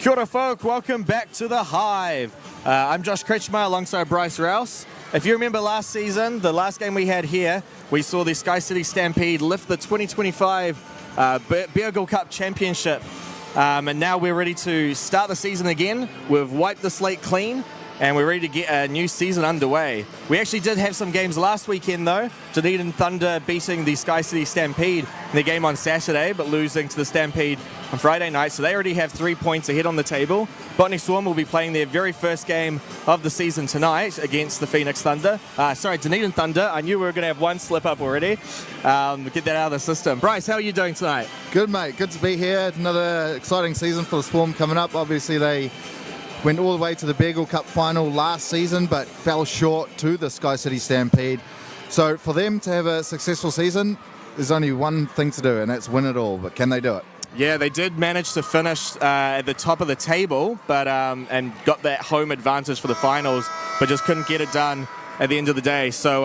Kia ora folk, welcome back to The Hive. I'm Josh Kretschmer alongside Bryce Rouse. If you remember last season, the last game we had here, we saw the Sky City Stampede lift the 2025 Beagle Cup Championship. And now we're ready to start the season again. We've wiped the slate clean and we're ready to get a new season underway. We actually did have some games last weekend though. Dunedin Thunder beating the Sky City Stampede in the game on Saturday, but losing to the Stampede on Friday night. So they already have 3 points ahead on the table. Botany Swarm will be playing their very first game of the season tonight against the Dunedin Thunder. I knew we were going to have one slip up already. Get that out of the system. Bryce, how are you doing tonight? Good, mate. Good to be here. Another exciting season for the Swarm coming up. Obviously, they went all the way to the Beagle Cup final last season, but fell short to the Sky City Stampede. So for them to have a successful season, there's only one thing to do, and that's win it all. But can they do it? Yeah, they did manage to finish at the top of the table, but and got that home advantage for the finals, but just couldn't get it done at the end of the day. So,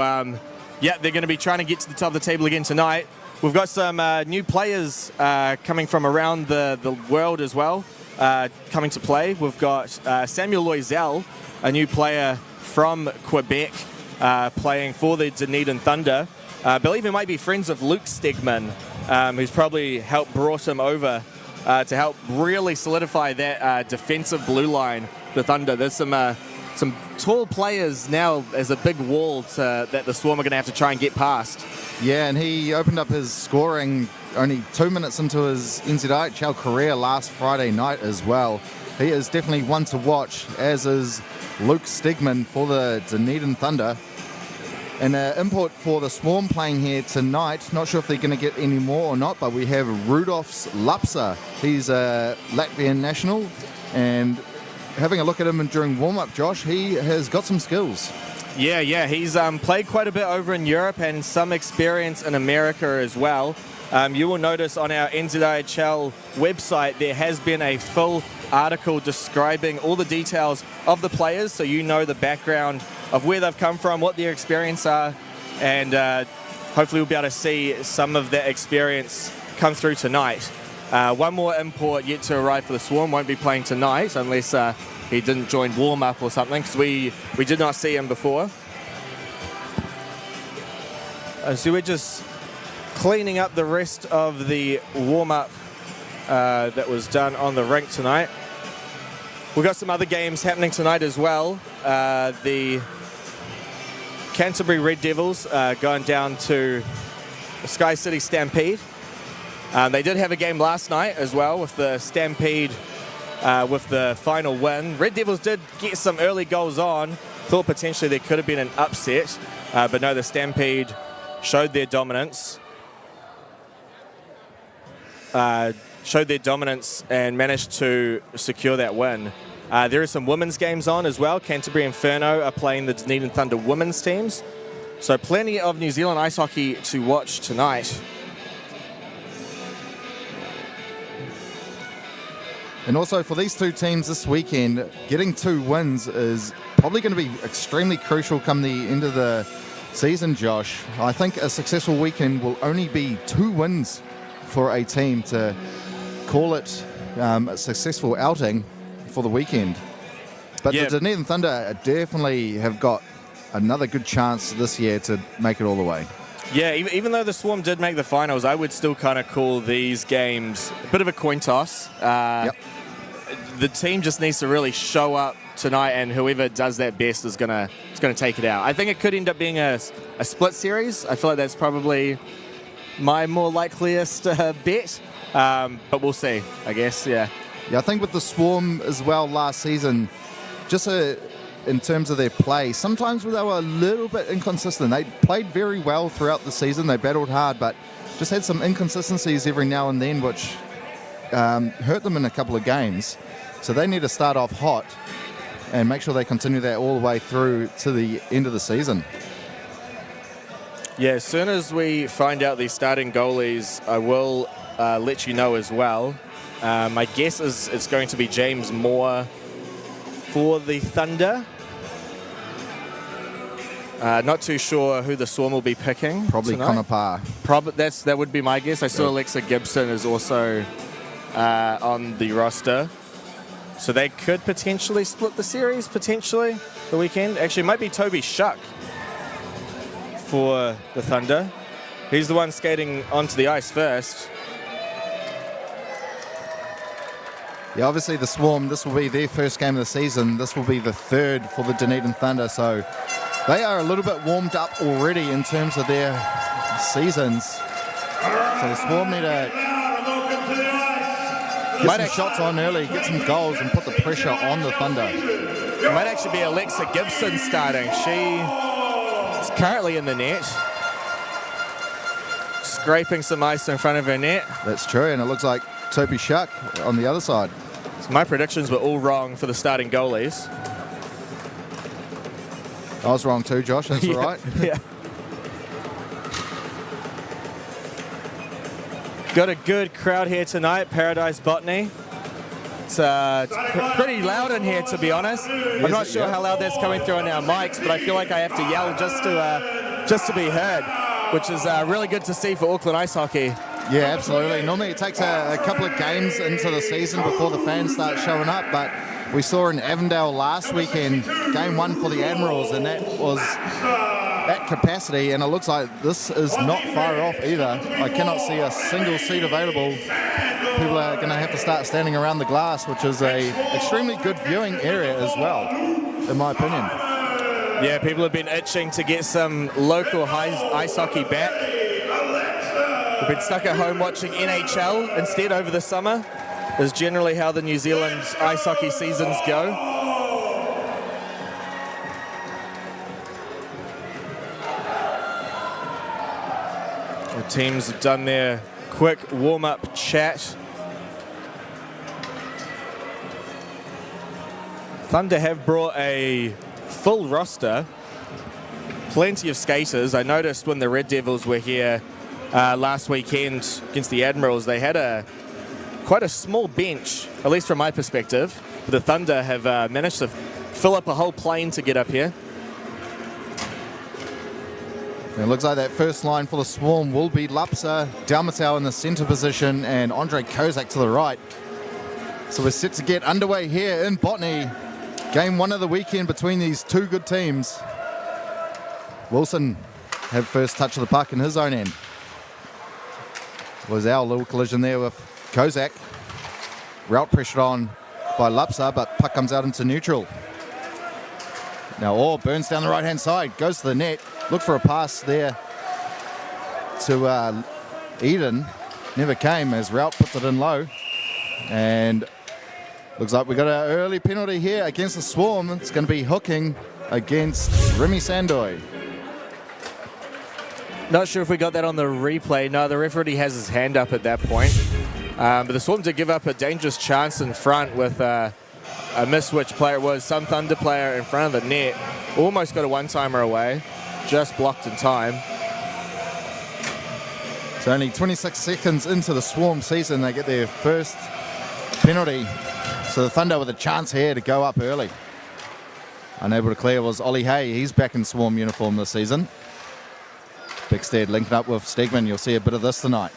yeah, they're going to be trying to get to the top of the table again tonight. We've got some new players coming from around the world as well, coming to play. We've got Samuel Loisel, a new player from Quebec, playing for the Dunedin Thunder. I believe he might be friends of Luke Stegman, who's probably brought him over to help really solidify that defensive blue line, the Thunder. There's some tall players now as a big wall that the Swarm are going to have to try and get past. Yeah, and he opened up his scoring only 2 minutes into his NZIHL career last Friday night as well. He is definitely one to watch, as is Luke Stegman for the Dunedin Thunder. And import for the Swarm playing here tonight. Not sure if they're going to get any more or not, but we have Rudolfs Lapsa. He's a Latvian national, and having a look at him during warm-up, Josh, he has got some skills. Yeah, he's played quite a bit over in Europe and some experience in America as well. You will notice on our NZIHL website there has been a full article describing all the details of the players, so you know the background of where they've come from, what their experience are, and hopefully we'll be able to see some of that experience come through tonight. One more import yet to arrive for the Swarm, won't be playing tonight unless he didn't join warm-up or something, because we did not see him before. So we're just cleaning up the rest of the warm-up that was done on the rink tonight. We've got some other games happening tonight as well. The Canterbury Red Devils going down to the Sky City Stampede. They did have a game last night as well with the Stampede with the final win. Red Devils did get some early goals on. Thought potentially there could have been an upset, but no, the Stampede showed their dominance. And managed to secure that win. There are some women's games on as well. Canterbury Inferno are playing the Dunedin Thunder women's teams. So plenty of New Zealand ice hockey to watch tonight. And also for these two teams this weekend, getting 2 wins is probably going to be extremely crucial come the end of the season, Josh. I think a successful weekend will only be 2 wins for a team to call it a successful outing for the weekend. But the Dunedin Thunder definitely have got another good chance this year to make it all the way. Yeah, even though the Swarm did make the finals, I would still kind of call these games a bit of a coin toss. The team just needs to really show up tonight, and whoever does that best is gonna take it out. I think it could end up being a split series. I feel like that's probably my more likeliest bet, but we'll see, I guess. Yeah, I think with the Swarm as well last season, just in terms of their play, sometimes they were a little bit inconsistent. They played very well throughout the season. They battled hard, but just had some inconsistencies every now and then, which hurt them in a couple of games. So they need to start off hot and make sure they continue that all the way through to the end of the season. Yeah, as soon as we find out the starting goalies, I will let you know as well. My guess is it's going to be James Moore for the Thunder. Not too sure who the Swarm will be picking. Probably tonight. Connor Parr. That would be my guess. I saw Alexa Gibson is also on the roster. So they could potentially split the series, potentially, the weekend. Actually, it might be Toby Shuck for the Thunder. He's the one skating onto the ice first. Yeah, obviously the Swarm, this will be their first game of the season. This will be the third for the Dunedin Thunder, so they are a little bit warmed up already in terms of their seasons. So the Swarm need to get some shots on early, get some goals, and put the pressure on the Thunder. It might actually be Alexa Gibson starting. She is currently in the net, scraping some ice in front of her net. That's true, and it looks like Toby Shuck on the other side. So my predictions were all wrong for the starting goalies. I was wrong too, Josh. That's all right. Yeah. Got a good crowd here tonight, Paradise Botany. It's pretty loud in here, to be honest. I'm not sure how loud that's coming through on our mics, but I feel like I have to yell just to be heard, which is really good to see for Auckland ice hockey. Yeah, absolutely. Normally it takes a couple of games into the season before the fans start showing up, but we saw in Avondale last weekend, game 1 for the Admirals, and that was at capacity, and it looks like this is not far off either. I cannot see a single seat available. People are going to have to start standing around the glass, which is a extremely good viewing area as well, in my opinion. Yeah, people have been itching to get some local ice hockey back. We've been stuck at home watching NHL instead over the summer, is generally how the New Zealand ice hockey seasons go. The teams have done their quick warm-up chat. Thunder have brought a full roster, plenty of skaters. I noticed when the Red Devils were here last weekend against the Admirals, they had quite a small bench, at least from my perspective. The Thunder have managed to fill up a whole plane to get up here. It looks like that first line for the Swarm will be Lapsa, Dalmatau in the centre position, and Andre Kozak to the right. So we're set to get underway here in Botany. Game 1 of the weekend between these two good teams. Wilson had first touch of the puck in his own end. Was our little collision there with Kozak. Route pressured on by Lapsa, but puck comes out into neutral. Now Orr burns down the right-hand side, goes to the net. Look for a pass there to Eden. Never came as Route puts it in low. And looks like we got an early penalty here against the Swarm. It's going to be hooking against Remy Sandoy. Not sure if we got that on the replay. No, the referee has his hand up at that point. But the Swarm did give up a dangerous chance in front with a miss which player it was. Some Thunder player in front of the net. Almost got a one-timer away. Just blocked in time. It's only 26 seconds into the Swarm season. They get their first penalty. So the Thunder with a chance here to go up early. Unable to clear was Ollie Hay. He's back in Swarm uniform this season. Bickstead linking up with Stegman. You'll see a bit of this tonight.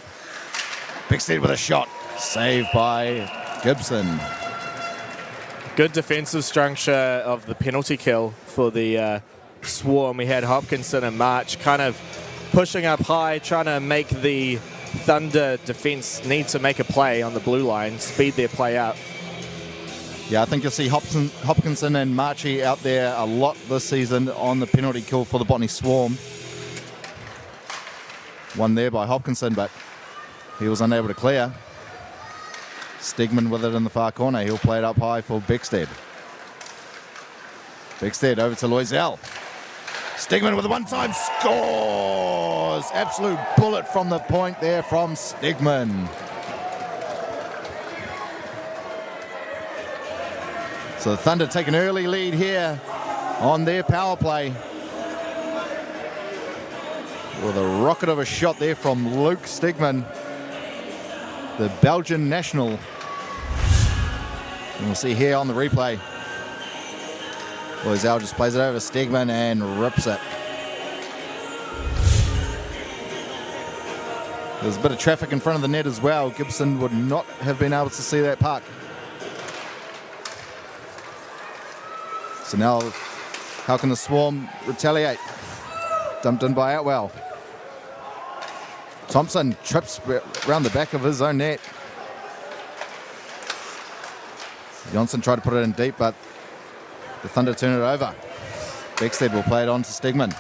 Bickstead with a shot. Saved by Gibson. Good defensive structure of the penalty kill for the Swarm. We had Hopkinson and March kind of pushing up high, trying to make the Thunder defense need to make a play on the blue line, speed their play up. Yeah, I think you'll see Hopkinson and Marchie out there a lot this season on the penalty kill for the Botany Swarm. One there by Hopkinson, but he was unable to clear. Stegman with it in the far corner. He'll play it up high for Bickstead. Bickstead over to Loisel. Stegman with a one-time scores! Absolute bullet from the point there from Stegman. So the Thunder take an early lead here on their power play. With a rocket of a shot there from Luke Stegman, the Belgian national. And we'll see here on the replay. Loisel just plays it over Stegman and rips it. There's a bit of traffic in front of the net as well. Gibson would not have been able to see that puck. So now, how can the Swarm retaliate? Dumped in by Atwell. Thompson trips around the back of his own net. Johnson tried to put it in deep, but the Thunder turn it over. Beckstead will play it on to Stegman.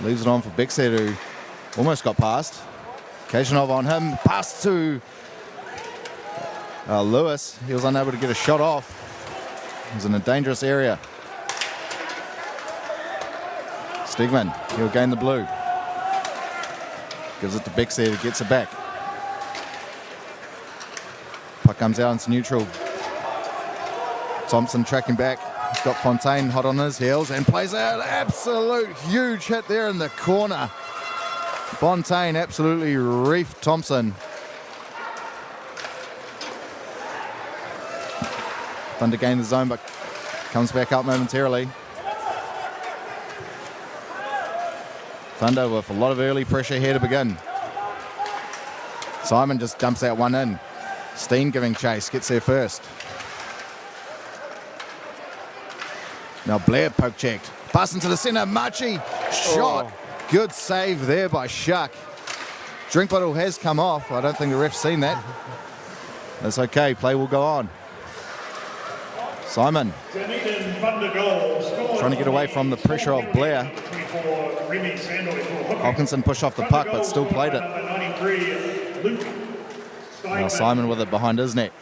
Leaves it on for Beckstead, who almost got past. Kazhanov on him. Pass to Lewis. He was unable to get a shot off. He was in a dangerous area. Stegman, he'll gain the blue. Gives it to Beckstead, who gets it back. Puck comes out into neutral. Thompson tracking back. He's got Fontaine hot on his heels and plays out. Absolute huge hit there in the corner. Fontaine absolutely reefed Thompson. Thunder gained the zone, but comes back up momentarily. Thunder with a lot of early pressure here to begin. Simon just dumps that one in. Steen giving chase, gets there first. Now Blair poke checked. Pass into the centre, Marchi. Shot. Oh. Good save there by Shuck. Drink bottle has come off. I don't think the ref's seen that. That's okay, play will go on. Simon trying to get away from the pressure of Blair. Hawkinson pushed off the puck, but still played it. Now Simon with it behind his net.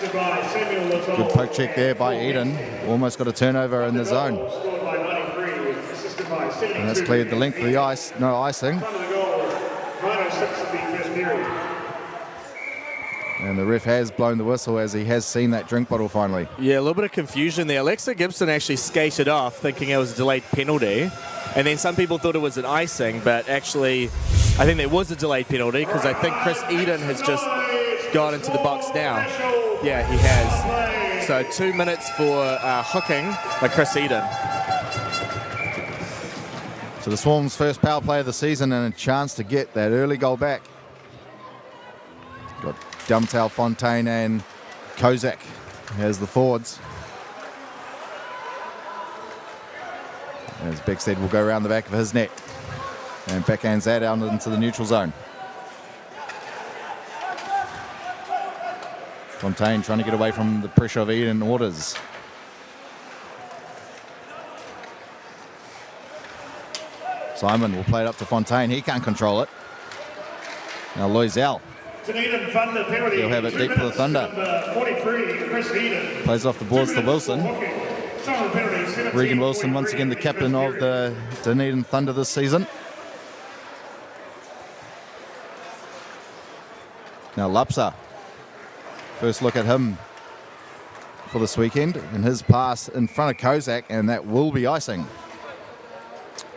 Good poke check there by Eden. Almost got a turnover in the zone. And that's cleared the length of the ice. No icing. And the ref has blown the whistle as he has seen that drink bottle finally. Yeah, a little bit of confusion there. Alexa Gibson actually skated off thinking it was a delayed penalty. And then some people thought it was an icing, but actually I think there was a delayed penalty because I think Chris Eden has just got into the box now. Yeah, he has. So 2 minutes for hooking by Chris Eden. So the Swarm's first power play of the season and a chance to get that early goal back. Got Dumtale, Fontaine and Kozak as the forwards. As Beckstead will go around the back of his net and backhands that out into the neutral zone. Fontaine trying to get away from the pressure of Eden Orders. Simon will play it up to Fontaine. He can't control it. Now Loisel. He'll have it deep for the Thunder. Plays off the boards to Wilson. Regan Wilson, once again the captain of the Dunedin Thunder this season. Now Lapsa. First look at him for this weekend, and his pass in front of Kozak, and that will be icing.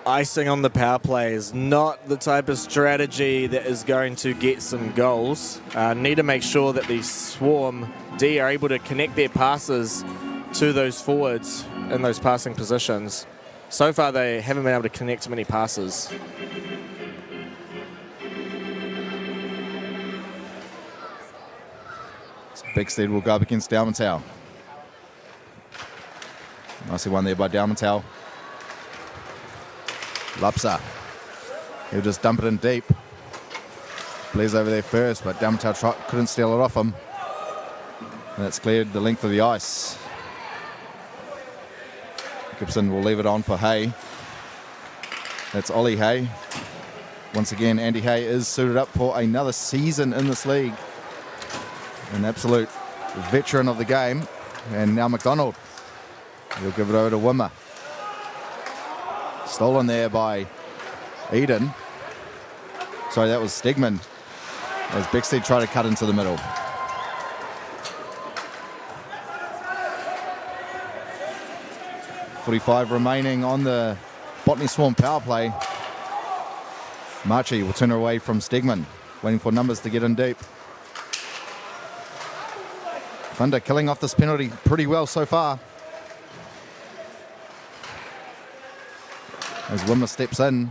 Icing on the power play is not the type of strategy that is going to get some goals. Need to make sure that the Swarm D are able to connect their passes to those forwards in those passing positions. So far they haven't been able to connect many passes. Beckstead will go up against Dalmantow. Nicely won there by Dalmantow. Lapsa. He'll just dump it in deep. Blair's over there first, but Dalmantow couldn't steal it off him. And that's cleared the length of the ice. Gibson will leave it on for Hay. That's Ollie Hay. Once again, Andy Hay is suited up for another season in this league. An absolute veteran of the game. And now McDonald. He'll give it over to Wimmer. Stolen there by Eden. Sorry, that was Stegman. As Beckstead tried to cut into the middle. .45 remaining on the Botany Swarm power play. Marchi will turn her away from Stegman, waiting for numbers to get in deep. Thunder killing off this penalty pretty well so far. As Wimmer steps in.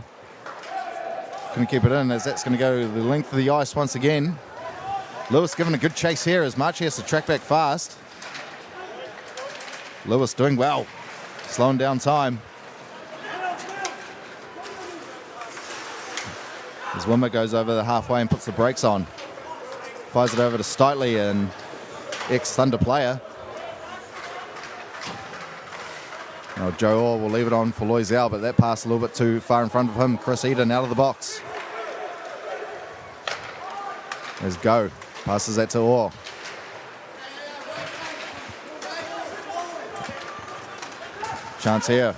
Couldn't keep it in as that's going to go the length of the ice once again. Lewis given a good chase here as Marchi has to track back fast. Lewis doing well, slowing down time. As Wimmer goes over the halfway and puts the brakes on. Fires it over to Steitley, an ex-Thunder player. Now Joe Orr will leave it on for Loisel, but that pass a little bit too far in front of him. Chris Eden out of the box. There's Go. Passes that to Orr. Chance here.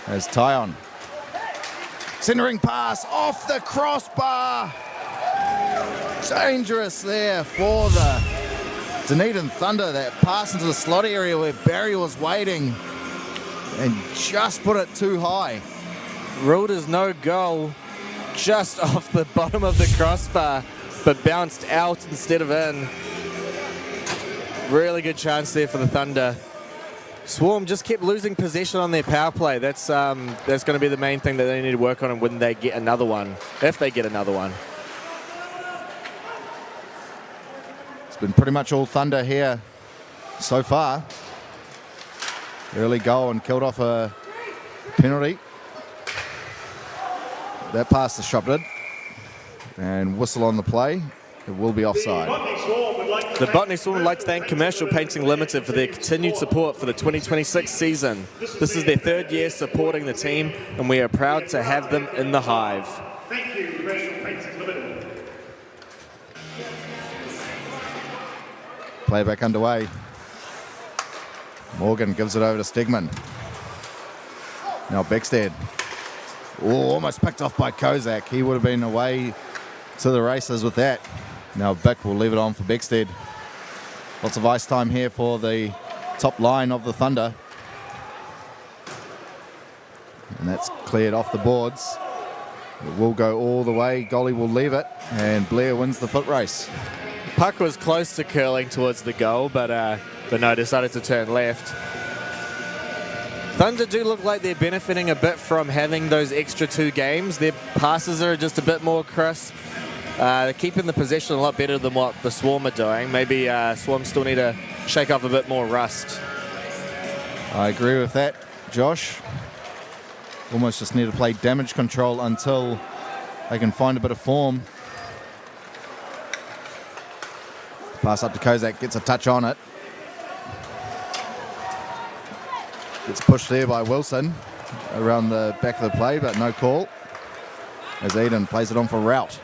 There's Tyon. Centering pass off the crossbar. Dangerous there for the Dunedin Thunder. That pass into the slot area where Barry was waiting and just put it too high. Ruled as no goal, just off the bottom of the crossbar, but bounced out instead of in. Really good chance there for the Thunder. Swarm just kept losing possession on their power play. That's going to be the main thing that they need to work on when they get another one, if they get another one. It's been pretty much all Thunder here so far. Early goal and killed off a penalty. That pass disrupted. And whistle on the play. It will be offside. The Botany Swarm would like to thank Commercial Painting Limited for their continued support for the 2026 season. This is their third year supporting the team, and we are proud to have them in the Hive. Thank you, Commercial Painting Limited. Play back underway. Morgan gives it over to Stegman. Now Beckstead. Oh, almost picked off by Kozak. He would have been away to the races with that. Now Bick will leave it on for Beckstead. Lots of ice time here for the top line of the Thunder. And that's cleared off the boards. It will go all the way. Goalie will leave it. And Blair wins the foot race. Puck was close to curling towards the goal, but no, decided to turn left. Thunder do look like they're benefiting a bit from having those extra 2 games. Their passes are just a bit more crisp. They're keeping the possession a lot better than what the Swarm are doing. Maybe Swarm still need to shake off a bit more rust. I agree with that, Josh. Almost just need to play damage control until they can find a bit of form. Pass up to Kozak, gets a touch on it. Gets pushed there by Wilson around the back of the play, but no call. As Eden plays it on for Rout.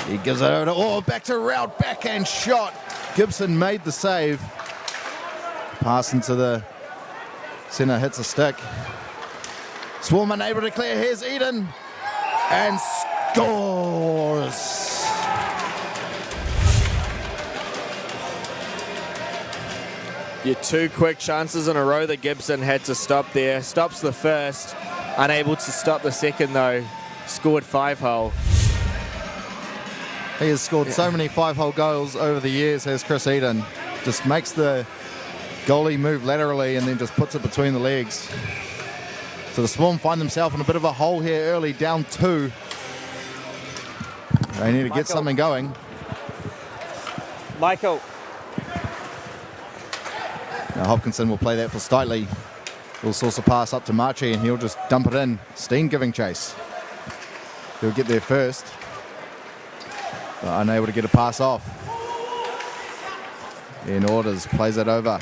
He gives it over to back to Rout, backhand shot. Gibson made the save. Pass into the centre, hits a stick. Swarm unable to clear. Here's Eden. And scores. Your 2 quick chances in a row that Gibson had to stop there. Stops the first, unable to stop the second though. Scored 5-hole. He has scored so many 5-hole goals over the years, has Chris Eden. Just makes the goalie move laterally and then just puts it between the legs. So the Swarm find themselves in a bit of a hole here early, down 2. They need to get something going. Michael. Now Hopkinson will play that for Steitley. Will source a pass up to Marchi and he'll just dump it in. Steen giving chase. He'll get there first. But unable to get a pass off. In orders, plays it over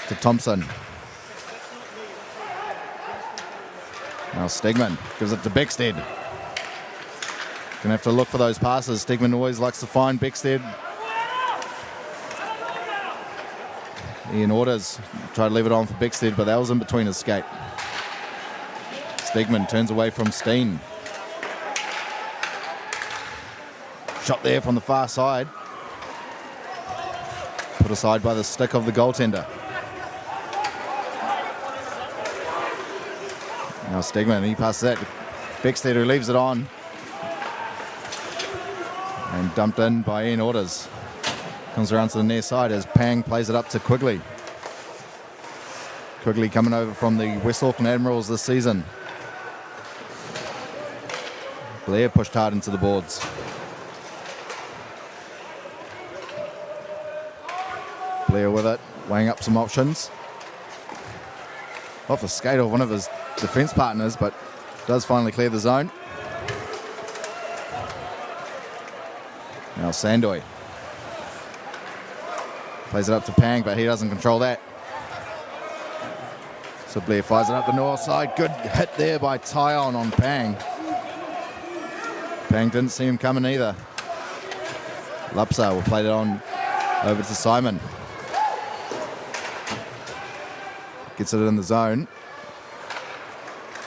to Thompson. Now Stegman gives it to Beckstead. Gonna have to look for those passes. Stegman always likes to find Beckstead. Ian Orders tried to leave it on for Beckstead, but that was in between his skate. Stegman turns away from Steen. Shot there from the far side. Put aside by the stick of the goaltender. Now Stegman, he passes that to Beckstead, who leaves it on. And dumped in by Ian Orders. Comes around to the near side as Pang plays it up to Quigley. Quigley coming over from the West Auckland Admirals this season. Blair pushed hard into the boards. Blair with it. weighing up some options. Off the skate of one of his defence partners, but does finally clear the zone. Now Sandoy plays it up to Pang, but he doesn't control that. So Blair fires it up the north side. Good hit there by Tyon on Pang. Pang didn't see him coming either. Lapsa will play it on over to Simon. Gets it in the zone.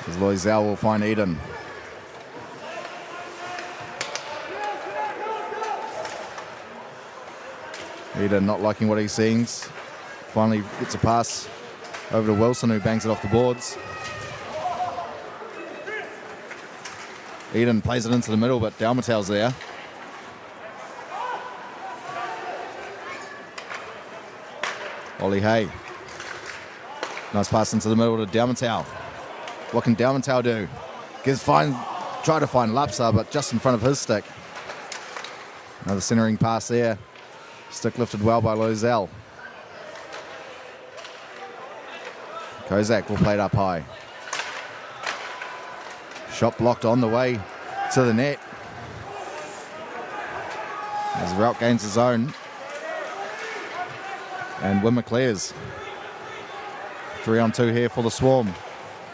As Loisel will find Eden. Eden not liking what he sees. Finally gets a pass over to Wilson, who bangs it off the boards. Eden plays it into the middle, but Dalmatel's there. Ollie Hay. Nice pass into the middle to Dalmatel. What can Dalmatel do? Try to find Lapsa, but just in front of his stick. Another centering pass there. Stick lifted well by Loisel. Kozak will play it up high. Shot blocked on the way to the net. As Rout gains his own. And Wimmer clears. 3-on-2 here for the Swarm.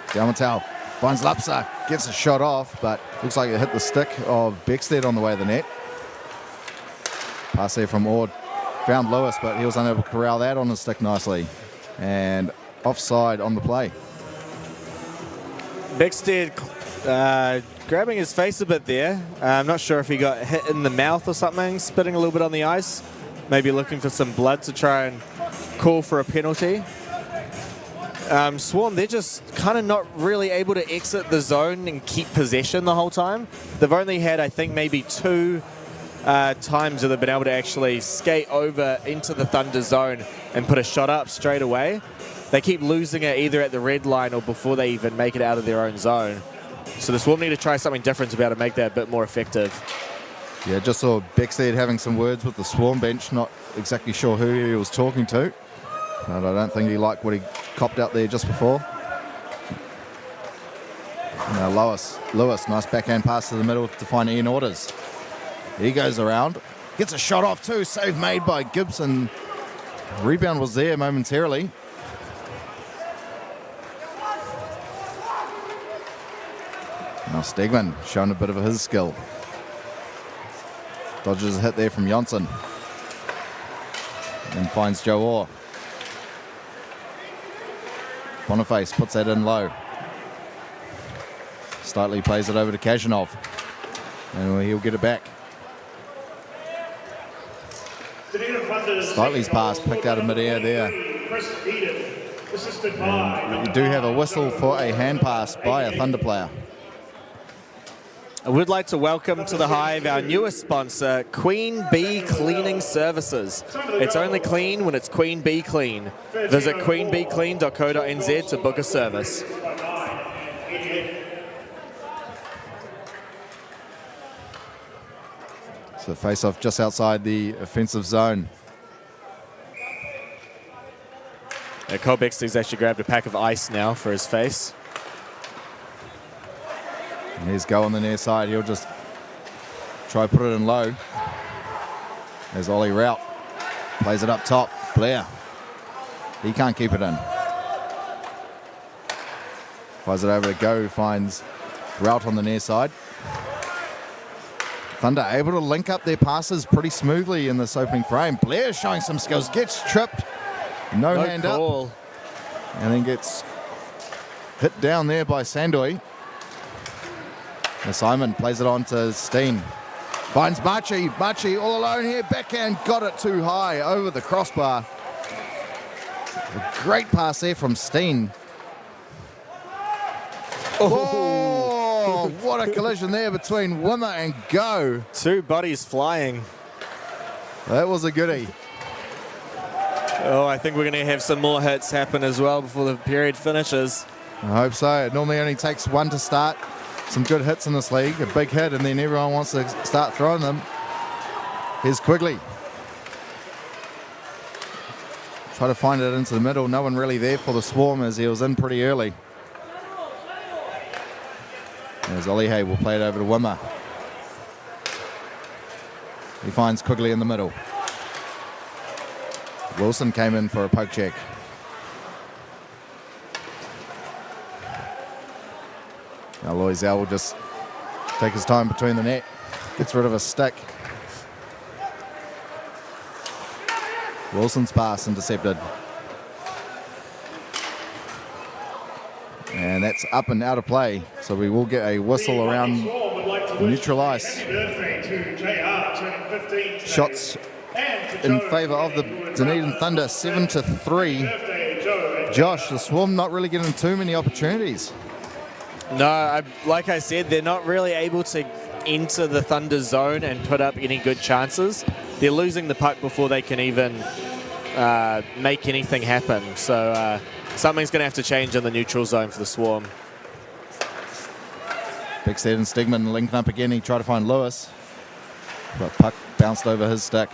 Dalmatel finds Lapsa, gets a shot off, but looks like it hit the stick of Beckstead on the way to the net. Pass there from Ord. Found Lewis, but he was unable to corral that on his stick nicely. And offside on the play. Beckstead grabbing his face a bit there. I'm not sure if he got hit in the mouth or something, spitting a little bit on the ice. Maybe looking for some blood to try and call for a penalty. Swarm, they're just kind of not really able to exit the zone and keep possession the whole time. They've only had, I think, maybe 2 times where they've been able to actually skate over into the Thunder zone and put a shot up straight away. They keep losing it either at the red line or before they even make it out of their own zone. So the Swarm need to try something different to be able to make that a bit more effective. Yeah, just saw Beckstead having some words with the Swarm bench. Not exactly sure who he was talking to. But I don't think he liked what he copped out there just before. Now Lewis, nice backhand pass to the middle to find Ian Orders. He goes around, gets a shot off too. Save made by Gibson. Rebound was there momentarily. Now Stegman showing a bit of his skill. Dodges a hit there from Johnson. And finds Joe Orr. Boniface puts that in low. Slightly plays it over to Kazanov. And he'll get it back. Slightly's pass picked out of midair there. And we do have a whistle for a hand pass by a Thunder player. I would like to welcome to the Hive our newest sponsor, Queen Bee Cleaning Services. It's only clean when it's Queen Bee Clean. Visit queenbeeclean.co.nz to book a service. So face off just outside the offensive zone. Cole Beckstead's actually grabbed a pack of ice now for his face. And here's Go on the near side. He'll just try to put it in low. There's Ollie Rout. Plays it up top. Blair. He can't keep it in. Fires it over to Go, who finds Rout on the near side. Thunder able to link up their passes pretty smoothly in this opening frame. Blair showing some skills. Gets tripped. No hand call. up. And then gets hit down there by Sandoy. And Simon plays it on to Steen. Finds Machi. Machi all alone here. Backhand got it too high over the crossbar. A great pass there from Steen. Oh, what a collision there between Wimmer and Go. 2 bodies flying. That was a goodie. Oh, I think we're going to have some more hits happen as well before the period finishes. I hope so. It normally only takes 1 to start. Some good hits in this league. A big hit, and then everyone wants to start throwing them. Here's Quigley. Try to find it into the middle. No one really there for the Swarm as he was in pretty early. As Ollie Hay will play it over to Wimmer. He finds Quigley in the middle. Wilson came in for a poke check. Now Loisel will just take his time between the net. Gets rid of a stick. Wilson's pass intercepted. And that's up and out of play. So we will get a whistle around neutral ice. Shots in favour of the Dunedin Thunder, 7-3. Josh, the Swarm not really getting too many opportunities. No, like I said, they're not really able to enter the Thunder zone and put up any good chances. They're losing the puck before they can even make anything happen. So something's going to have to change in the neutral zone for the Swarm. Bigstead and Stegman linking up again. He tried to find Lewis, but puck bounced over his stick.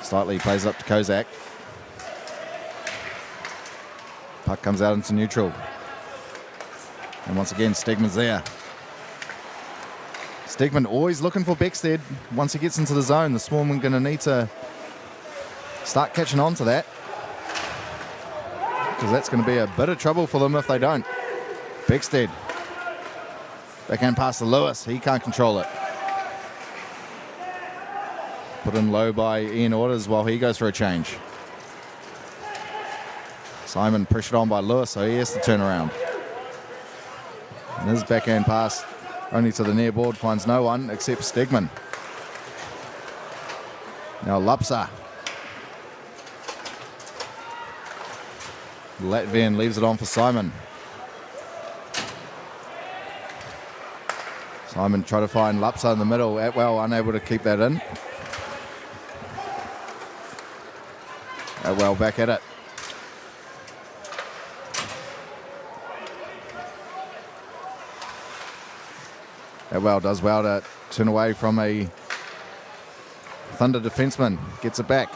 Slightly plays up to Kozak. Puck comes out into neutral. And once again, Stegman's there. Stegman always looking for Bigstead. Once he gets into the zone, the Swarm are going to need to start catching on to that, because that's going to be a bit of trouble for them if they don't. Bigstead. Backhand pass to Lewis. He can't control it. Put in low by Ian Orders while he goes for a change. Simon pressured on by Lewis, so he has to turn around. And his backhand pass only to the near board finds no one except Stegman. Now Lapsa. Latvian leaves it on for Simon. Simon tried to find Lapsa in the middle. Atwell unable to keep that in. Atwell back at it. Atwell does well to turn away from a Thunder defenseman. Gets it back.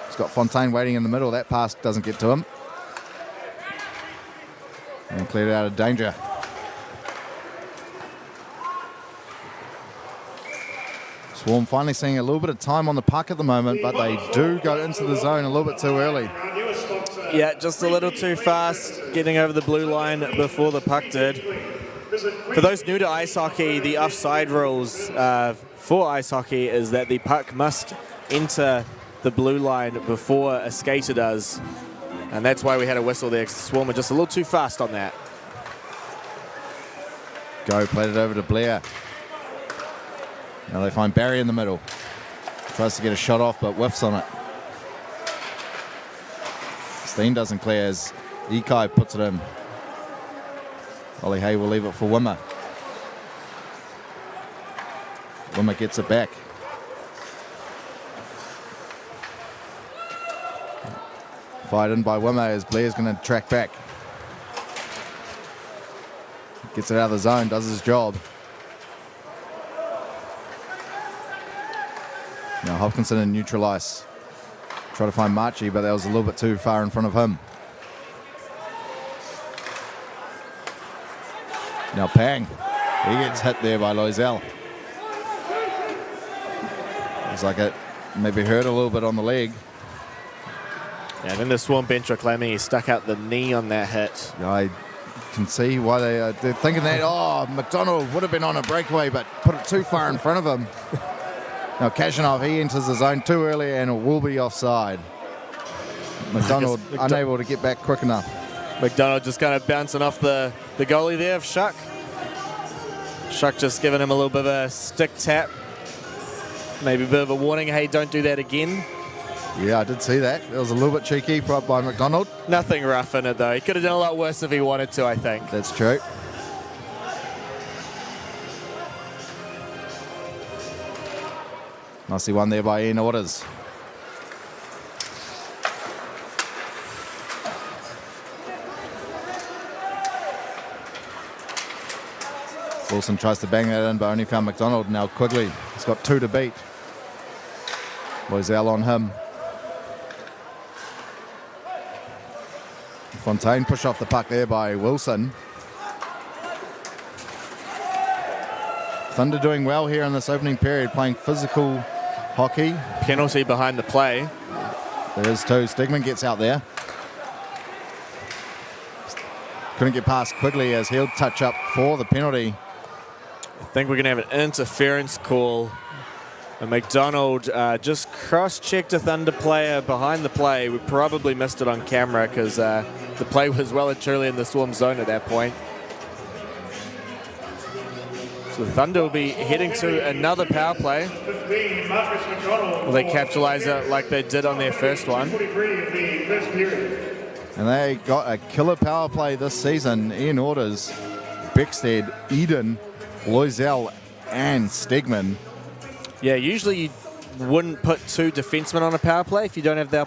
He's got Fontaine waiting in the middle. That pass doesn't get to him. And cleared out of danger. Swarm finally seeing a little bit of time on the puck at the moment, but they do go into the zone a little bit too early. Yeah, just a little too fast, getting over the blue line before the puck did. For those new to ice hockey, the offside rules for ice hockey is that the puck must enter the blue line before a skater does. And that's why we had a whistle there, 'cause the Swarm were just a little too fast on that. Go played it over to Blair. Now they find Barry in the middle. Tries to get a shot off, but whiffs on it. Steen doesn't clear as Ikai puts it in. Ollie Hay will leave it for Wimmer. Wimmer gets it back. Fired in by Wimmer as Blair's going to track back. Gets it out of the zone, does his job. Now Hopkinson in neutral ice. Try to find Marchi, but that was a little bit too far in front of him. Now Pang. He gets hit there by Loisel. Looks like it maybe hurt a little bit on the leg. Yeah, then the Swarm bench are claiming he stuck out the knee on that hit. I can see why they're thinking that, oh, McDonald would have been on a breakaway, but put it too far in front of him. Now Kashanov, he enters the zone too early and it will be offside. McDonald unable to get back quick enough. McDonald just kind of bouncing off the goalie there of Shuck. Shuck just giving him a little bit of a stick tap. Maybe a bit of a warning, hey, don't do that again. Yeah, I did see that. It was a little bit cheeky by McDonald. Nothing rough in it, though. He could have done a lot worse if he wanted to, I think. That's true. Nicely one there by Ian Orders. Wilson tries to bang that in, but only found McDonald. Now Quigley, he's got two to beat. Loisel on him. Fontaine push off the puck there by Wilson. Thunder doing well here in this opening period, playing physical hockey. Penalty behind the play. There is too. Stegman gets out there. Couldn't get past quickly as he'll touch up for the penalty. I think we're going to have an interference call. And McDonald just cross-checked a Thunder player behind the play. We probably missed it on camera because the play was well and truly in the Storm zone at that point. So the Thunder will be heading to another power play. Will they capitalize it like they did on their first one? And they got a killer power play this season. Ian Orders, Beckstead, Eden, Loisel, and Stegman. Yeah, usually you wouldn't put two defensemen on a power play if you don't have the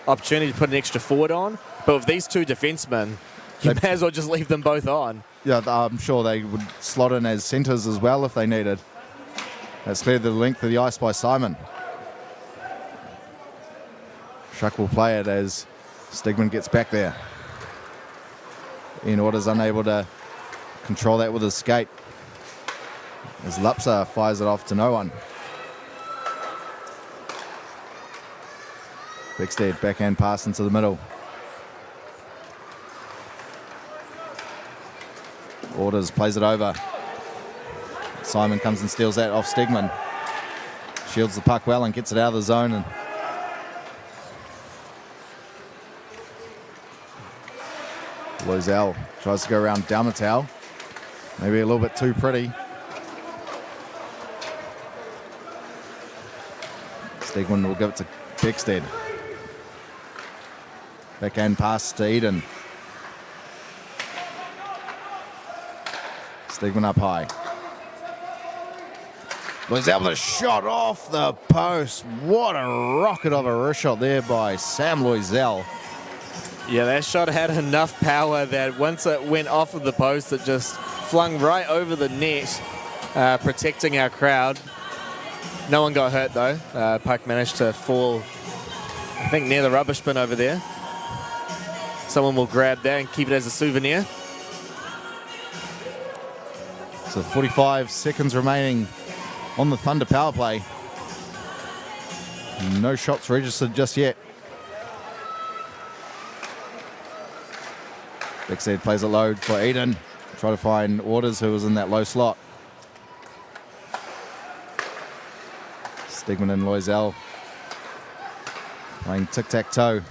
opportunity to put an extra forward on. But with these two defensemen, you may as well just leave them both on. Yeah, I'm sure they would slot in as centres as well if they needed. That's cleared the length of the ice by Simon. Shuck will play it as Stegman gets back there. Ian Orders unable to control that with his skate. As Lupsa fires it off to no one. Beckstead backhand pass into the middle. Orders plays it over. Simon comes and steals that off Stegman. Shields the puck well and gets it out of the zone. And Loisel tries to go around Dalmatau. Maybe a little bit too pretty. Stegman will give it to Beckstead. Backhand pass to Eden. Stegman up high. Loisel with a shot off the post. What a rocket of a wrist shot there by Sam Loisel. Yeah, that shot had enough power that once it went off of the post, it just flung right over the net, protecting our crowd. No one got hurt though. Puck managed to fall, I think, near the rubbish bin over there. Someone will grab that and keep it as a souvenir. So 45 seconds remaining on the Thunder power play. No shots registered just yet. Beckstead plays it low for Eden. Try to find Orders, who was in that low slot. Stegman and Loisel playing tic-tac-toe.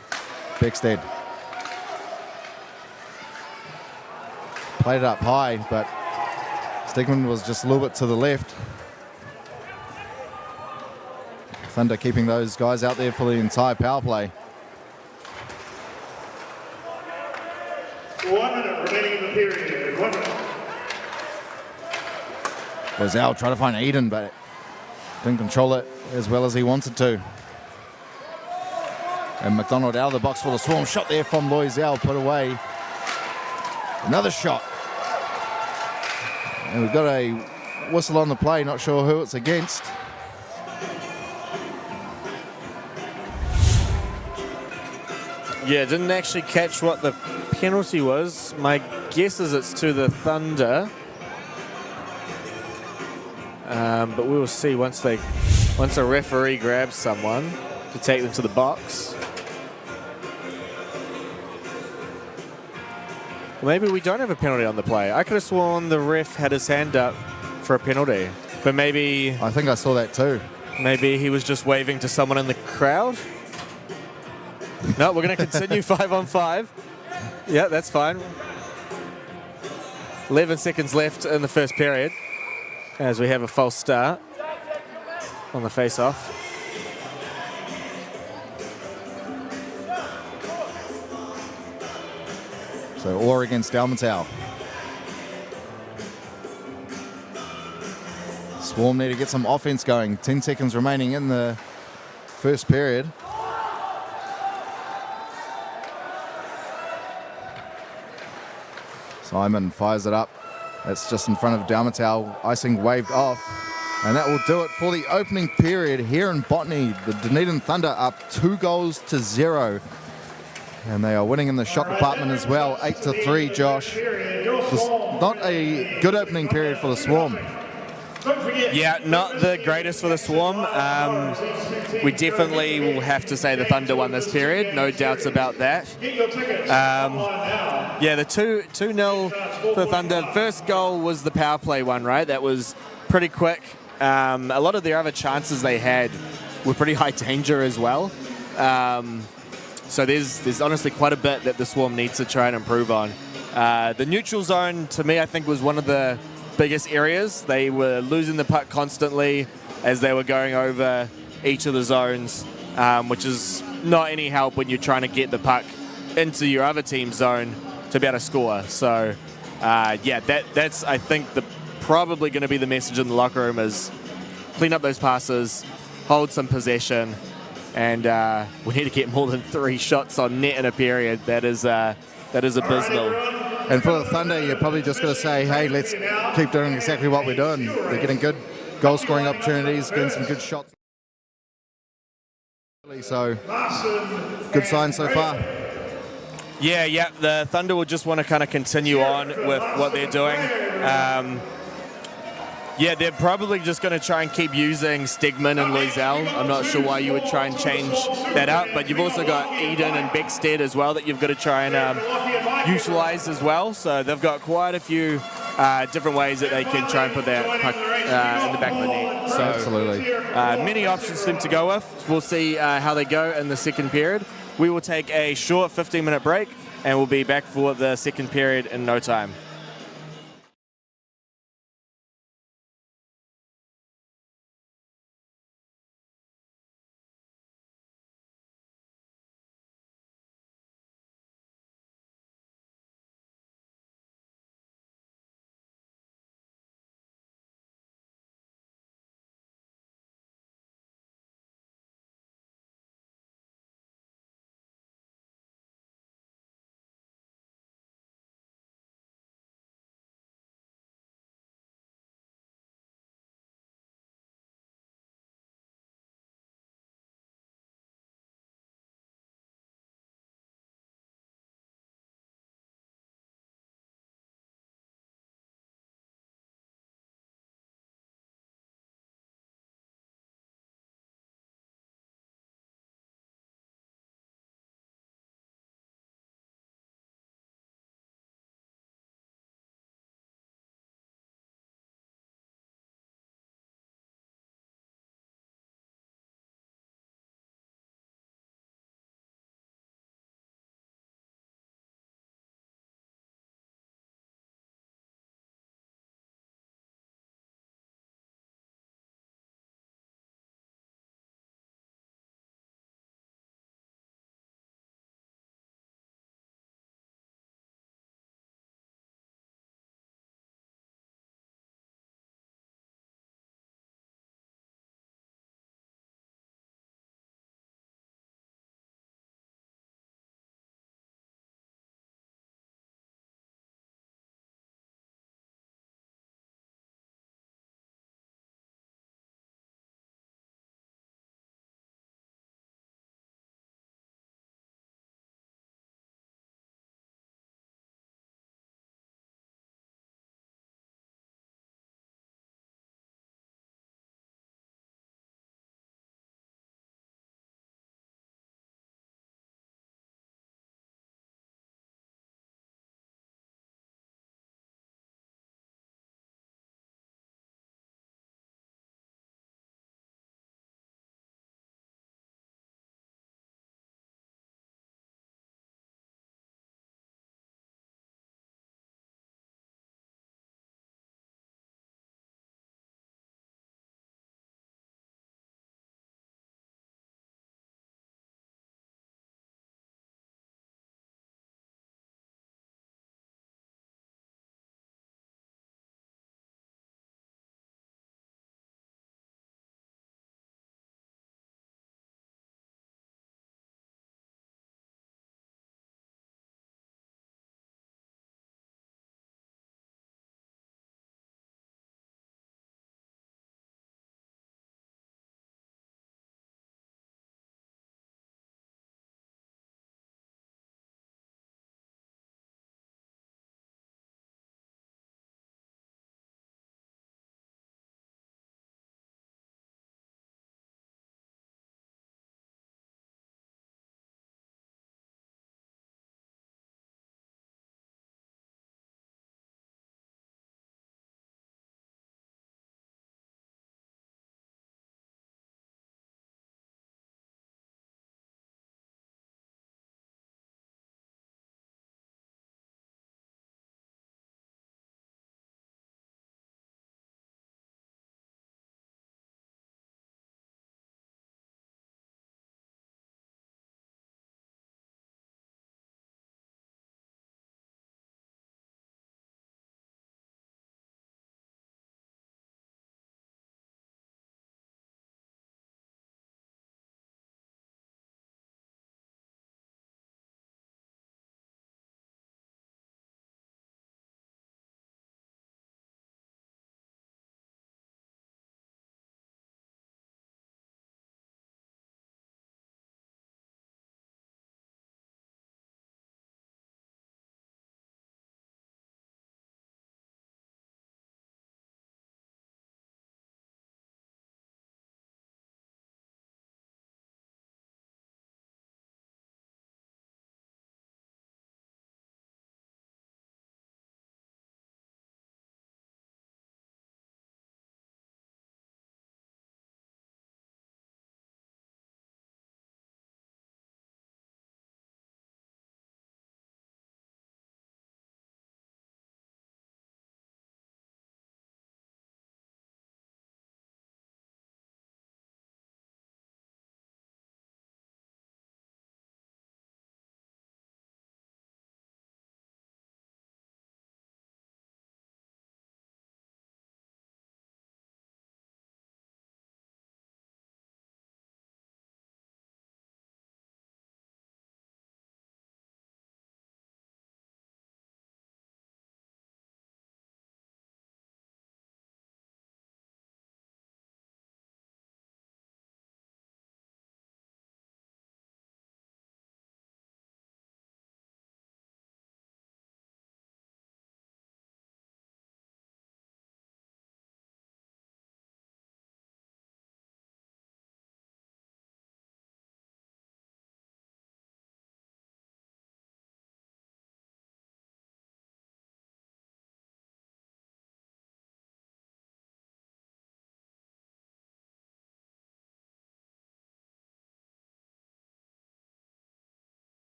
Beckstead played it up high, but Stegman was just a little bit to the left. Thunder keeping those guys out there for the entire power play. 1 minute remaining in the period. 1 minute. Loisel trying to find Eden, but didn't control it as well as he wanted to. And McDonald out of the box for the Swarm. Shot there from Loisel, put away. Another shot. And we've got a whistle on the play, not sure who it's against. Yeah, didn't actually catch what the penalty was. My guess is it's to the Thunder. But we will see once a referee grabs someone to take them to the box. Maybe we don't have a penalty on the play. I could have sworn the ref had his hand up for a penalty, but maybe... I think I saw that too. Maybe he was just waving to someone in the crowd. No, we're going to continue 5-on-5. Yeah, that's fine. 11 seconds left in the first period as we have a false start on the face-off. So Orr against Dalmatau. Swarm need to get some offense going. 10 seconds remaining in the first period. Simon fires it up. That's just in front of Dalmatau. Icing waved off. And that will do it for the opening period here in Botany. The Dunedin Thunder up 2-0. And they are winning in the shot department as well, 8-3, Josh. Not a good opening period for the Swarm. Yeah, not the greatest for the Swarm. We definitely will have to say the Thunder won this period, no doubts about that. Yeah, the 2-0 for the Thunder. First goal was the power play one, right? That was pretty quick. A lot of the other chances they had were pretty high danger as well. So there's honestly quite a bit that the Swarm needs to try and improve on. The neutral zone, to me, I think was one of the biggest areas. They were losing the puck constantly as they were going over each of the zones, which is not any help when you're trying to get the puck into your other team's zone to be able to score. So, yeah, that's I think probably going to be the message in the locker room is clean up those passes, hold some possession, and we need to get more than 3 shots on net in a period. That is abysmal. And for the Thunder, you're probably just going to say, hey, let's keep doing exactly what we're doing. They're getting good goal-scoring opportunities, getting some good shots. So, good sign so far. Yeah, the Thunder will just want to kind of continue on with what they're doing. Yeah, they're probably just going to try and keep using Stegman and NZIHL. I'm not sure why you would try and change that up, but you've also got Eden and Beckstead as well that you've got to try and utilize as well. So they've got quite a few different ways that they can try and put that puck in the back of the net. So absolutely. Many options for them to go with. We'll see how they go in the second period. We will take a short 15-minute break, and we'll be back for the second period in no time.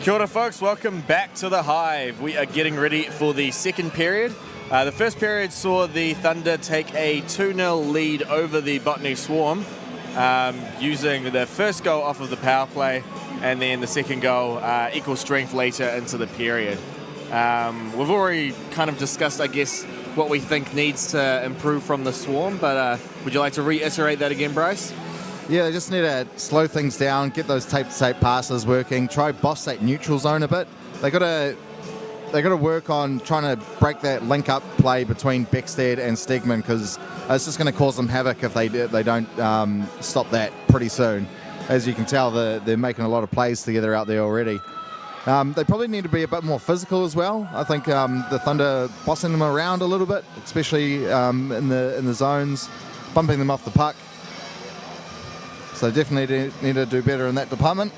Kia ora, folks. Welcome back to the Hive. We are getting ready for the second period. The first period saw the Thunder take a 2-0 lead over the Botany Swarm, using the first goal off of the power play, and then the second goal equal strength later into the period. We've already kind of discussed, I guess, what we think needs to improve from the Swarm, but would you like to reiterate that again, Bryce? Yeah, they just need to slow things down, get those tape-to-tape passes working, try boss that neutral zone a bit. They got to work on trying to break that link-up play between Beckstead and Stegman, because it's just going to cause them havoc if they don't stop that pretty soon. As you can tell, they're making a lot of plays together out there already. They probably need to be a bit more physical as well. I think the Thunder bossing them around a little bit, especially in the zones, bumping them off the puck. So definitely need to do better in that department.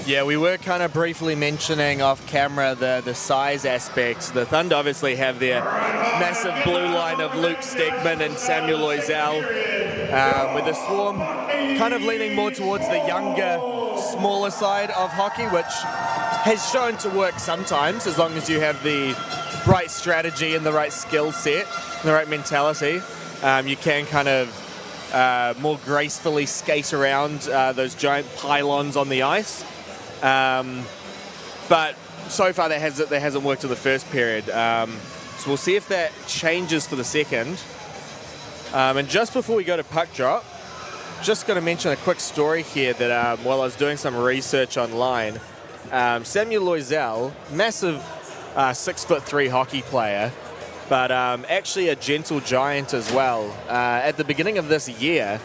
Yeah, we were kind of briefly mentioning off camera the size aspects. The Thunder obviously have their massive blue line of Luke Stegman and Samuel Loisel, with the Swarm kind of leaning more towards the younger, smaller side of hockey, which has shown to work sometimes, as long as you have the right strategy and the right skill set, and the right mentality. You can kind of more gracefully skate around those giant pylons on the ice. But so far that hasn't worked in the first period. So we'll see if that changes for the second. And just before we go to puck drop, just going to mention a quick story here that while I was doing some research online, Samuel Loisel, massive 6'3" hockey player, but actually a gentle giant as well. At the beginning of this year,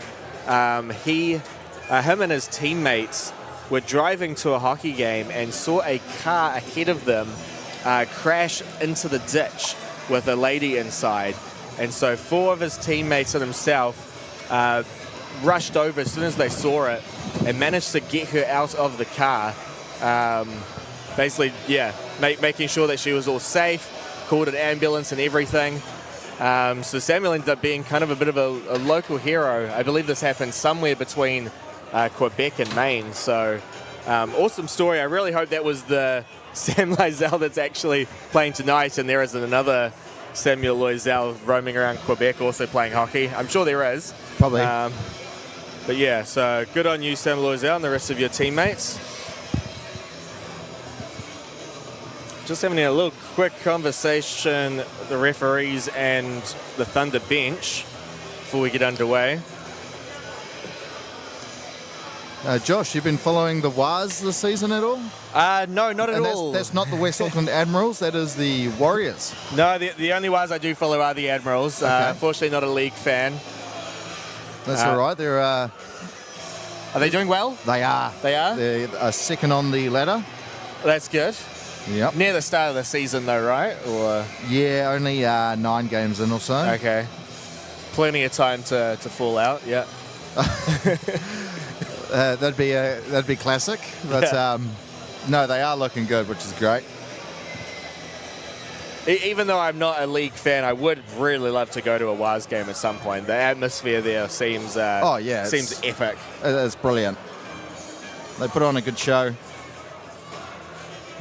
him and his teammates were driving to a hockey game and saw a car ahead of them crash into the ditch with a lady inside. And so 4 of his teammates and himself rushed over as soon as they saw it and managed to get her out of the car. Basically, yeah, making sure that she was all safe, called an ambulance and everything. So Samuel ended up being kind of a bit of a local hero. I believe this happened somewhere between Quebec and Maine. So awesome story. I really hope that was the Sam Loisel that's actually playing tonight, and there isn't another Samuel Loisel roaming around Quebec also playing hockey. I'm sure there is. Probably. But yeah, so good on you, Samuel Loisel, and the rest of your teammates. Just having a little quick conversation, the referees and the Thunder bench before we get underway. Josh, you've been following the Waz this season at all? No, not at all. That's not the West Auckland Admirals, that is the Warriors. No, the only ones I do follow are the Admirals. Okay. Unfortunately, not a league fan. That's all right. They're Are they doing well? they are. They are? They're second on the ladder. That's good. Yep. Near the start of the season, though, right? Or Yeah, only 9 games in or so. okay, plenty of time to fall out. Yeah. That'd be classic. But no, they are looking good, which is great. Even though I'm not a league fan, I would really love to go to a Waz game at some point. The atmosphere there seems seems epic. It's brilliant. They put on a good show.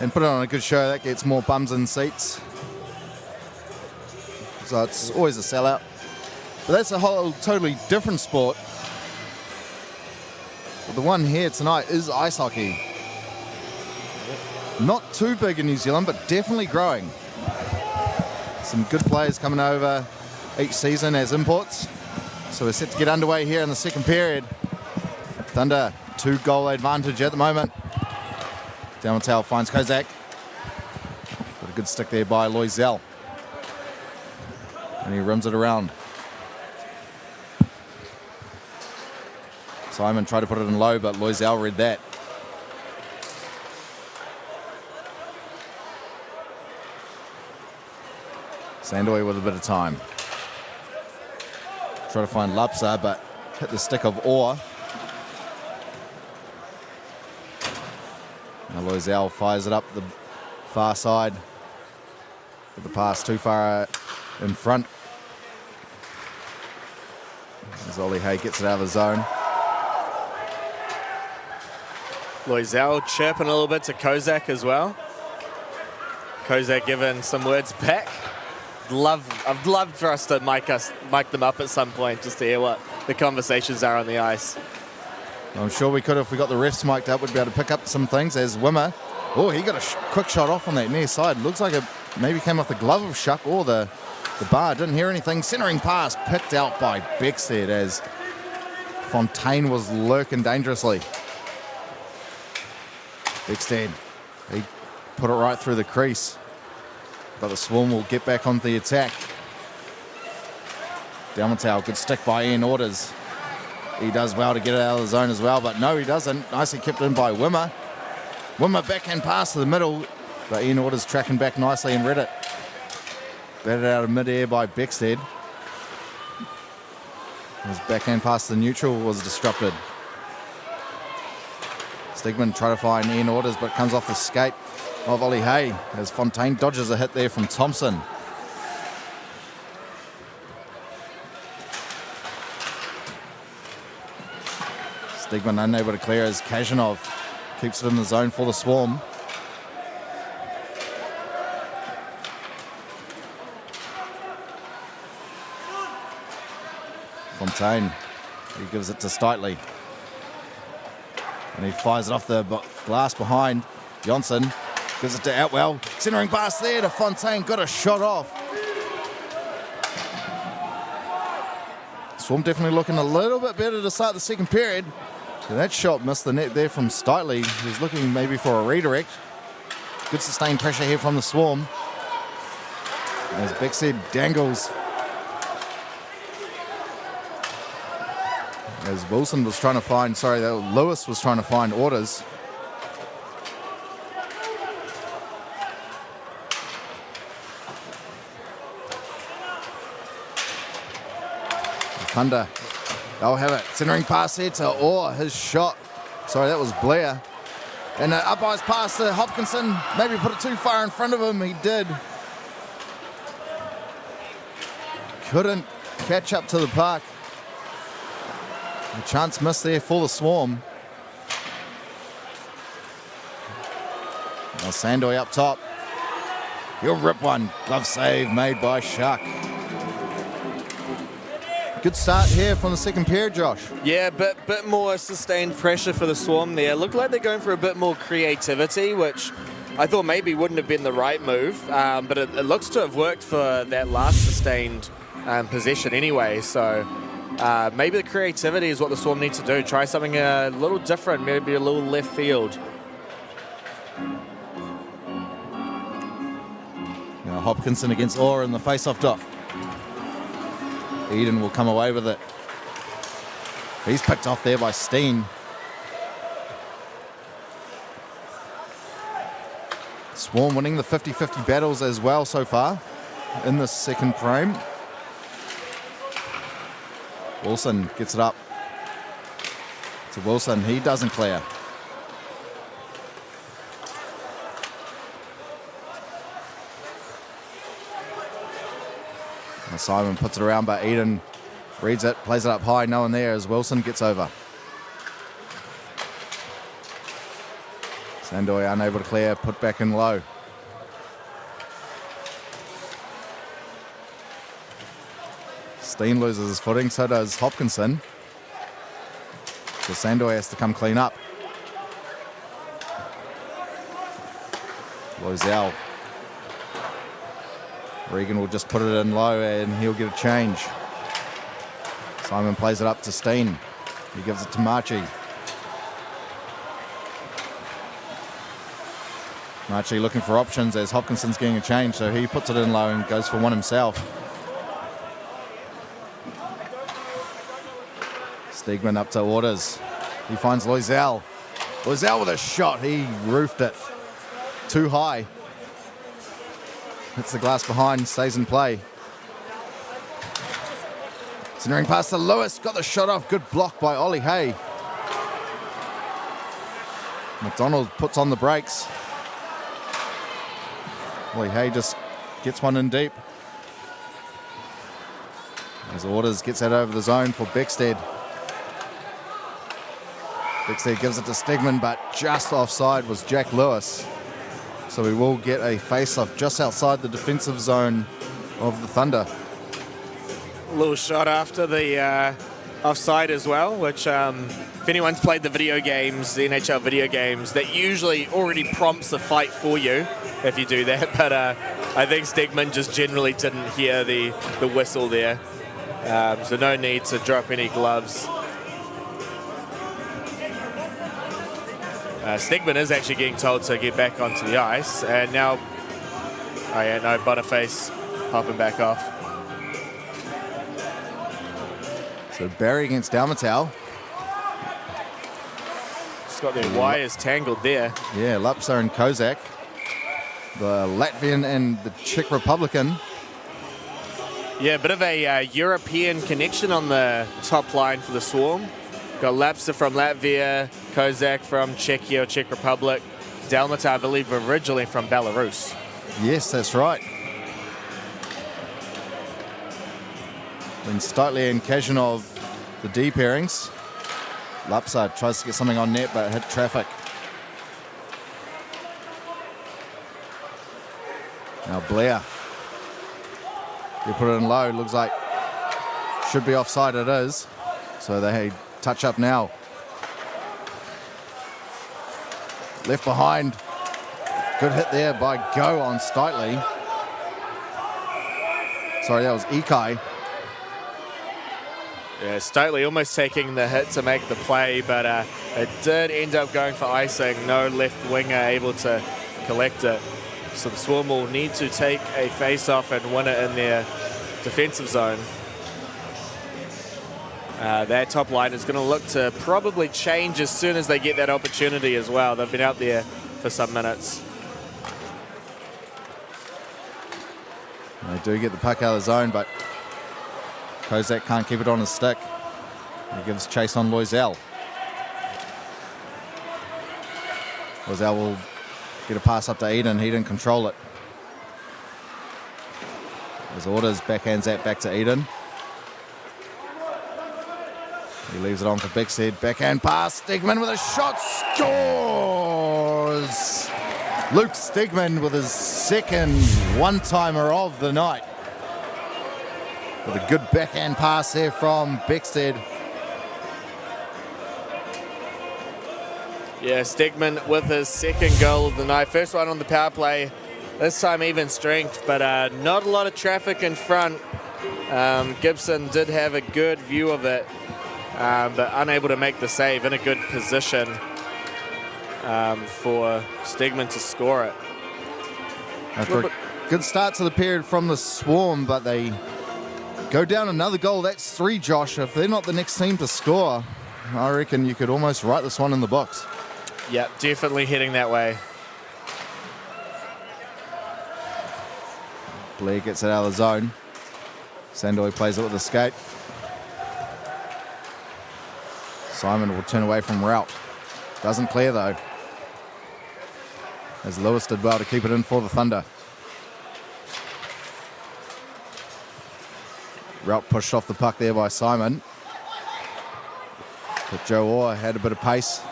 And put on a good show, that gets more bums in seats. So it's always a sellout. But that's a whole totally different sport. But the one here tonight is ice hockey. Not too big in New Zealand, but definitely growing. Some good players coming over each season as imports. So we're set to get underway here in the second period. Thunder, 2-goal advantage at the moment. Down the tail finds Kozak. Got a good stick there by Loisel. And he rims it around. Simon tried to put it in low, but Loisel read that. Sandoy with a bit of time. Try to find Lapsa, but hit the stick of Orr. Now Loisel fires it up the far side. But the pass too far in front. As Ollie Hay gets it out of the zone. Loisel chirping a little bit to Kozak as well. Kozak giving some words back. I'd love for us to mic them up at some point just to hear what the conversations are on the ice. I'm sure we could if we got the refs mic'd up. We'd be able to pick up some things as Wimmer. Oh, he got a quick shot off on that near side. Looks like it maybe came off the glove of Shuck or the bar. Didn't hear anything. Centering pass picked out by Beckstead as Fontaine was lurking dangerously. Beckstead, he put it right through the crease. But the Swarm will get back on the attack. Dalmatau, good stick by Ian Orders. He does well to get it out of the zone as well, but no, he doesn't. Nicely kept in by Wimmer. Wimmer backhand pass to the middle, but Ian Orders tracking back nicely and read it. Batted out of mid-air by Beckstead. His backhand pass to the neutral was disrupted. Stigman tried to find Ian Orders, but comes off the skate of Ollie Hay as Fontaine dodges a hit there from Thompson. Stigman unable to clear as Kazanov keeps it in the zone for the Swarm. Fontaine, he gives it to Steitley. And he fires it off the glass behind. Johnson gives it to Atwell. Centering pass there to Fontaine. Got a shot off. Swarm definitely looking a little bit better to start the second period. So that shot missed the net there from Steitley. He's looking maybe for a redirect. Good sustained pressure here from the Swarm. As Beckstead dangles. As Wilson was trying to find, Lewis was trying to find Orders. Thunder, they'll have it. Centering pass here to Orr, his shot. Sorry, that was Blair. And an up ice pass to Hopkinson. Maybe put it too far in front of him. He did. Couldn't catch up to the puck. A chance missed there for the Swarm. Now Sandoy up top. He'll rip one. Glove save made by Shuck. Good start here from the second period, Josh. Yeah, bit more sustained pressure for the Swarm there. Looked like they're going for a bit more creativity, which I thought maybe wouldn't have been the right move, but it looks to have worked for that last sustained possession anyway. So maybe the creativity is what the Swarm need to do. Try something a little different, maybe a little left field. Now Hopkinson against Orr in the face-off dot. Eden will come away with it. He's picked off there by Steen. Swarm winning the 50-50 battles as well so far in this second frame. Wilson gets it up to Wilson. He doesn't clear. And Simon puts it around, but Eden reads it, plays it up high. No one there as Wilson gets over. Sandoy unable to clear, put back in low. Steen loses his footing, so does Hopkinson. So Sandoy has to come clean up. Loisel. Regan will just put it in low and he'll get a change. Simon plays it up to Steen. He gives it to Marchi. Marchi looking for options as Hopkinson's getting a change, so he puts it in low and goes for one himself. Stegman up to Orders. He finds Loisel. Loisel with a shot. He roofed it. Too high. Hits the glass behind, stays in play. Centering pass to Lewis. Got the shot off. Good block by Ollie Hay. McDonald puts on the brakes. Ollie Hay just gets one in deep. As Orders gets that over the zone for Beckstead. Dixie gives it to Stegman, but just offside was Jack Lewis. So we will get a face-off just outside the defensive zone of the Thunder. Little shot after the offside as well, which if anyone's played the video games, the NHL video games, that usually already prompts a fight for you if you do that. But I think Stegman just generally didn't hear the whistle there. So no need to drop any gloves. Stegman is actually getting told to get back onto the ice. And now, oh yeah, no, Boniface hopping back off. So Barry against Dalmatau. Just got their wires tangled there. Yeah, Lapsa and Kozak. The Latvian and the Czech Republican. Yeah, a bit of a European connection on the top line for the Swarm. Got Lapsa from Latvia, Kozak from Czechia, Czech Republic. Dalmatau, I believe, originally from Belarus. Yes, that's right. Then Stotley and Kazanov, the D pairings. Lapsa tries to get something on net, but hit traffic. Now Blair. You put it in low, looks like should be offside, it is. So they touch up now. Left behind. Good hit there by Go on Stotley. Sorry, that was Ikai. Yeah, Stotley almost taking the hit to make the play, but it did end up going for icing. No left winger able to collect it. So the Swarm will need to take a face-off and win it in their defensive zone. Their top line is going to look to probably change as soon as they get that opportunity as well. They've been out there for some minutes. They do get the puck out of the zone, but Kozak can't keep it on his stick. He gives chase on Loisel. Loisel will get a pass up to Eden. He didn't control it. His orders, backhands that back to Eden. He leaves it on for Bickstead. Backhand pass. Stegman with a shot. Scores! Luke Stegman with his second one-timer of the night. With a good backhand pass there from Bickstead. Yeah, Stegman with his second goal of the night. First one on the power play. This time even strength, but not a lot of traffic in front. Gibson did have a good view of it, but unable to make the save. In a good position for Stegman to score it. After a good start to the period from the Swarm, but they go down another goal. That's 3, Josh. If they're not the next team to score, I reckon you could almost write this one in the books. Yeah, definitely heading that way. Blair gets it out of the zone. Sandoy plays it with a skate. Simon will turn away from route. Doesn't clear though, as Lewis did well to keep it in for the Thunder. Route pushed off the puck there by Simon. But Joe Orr had a bit of pace.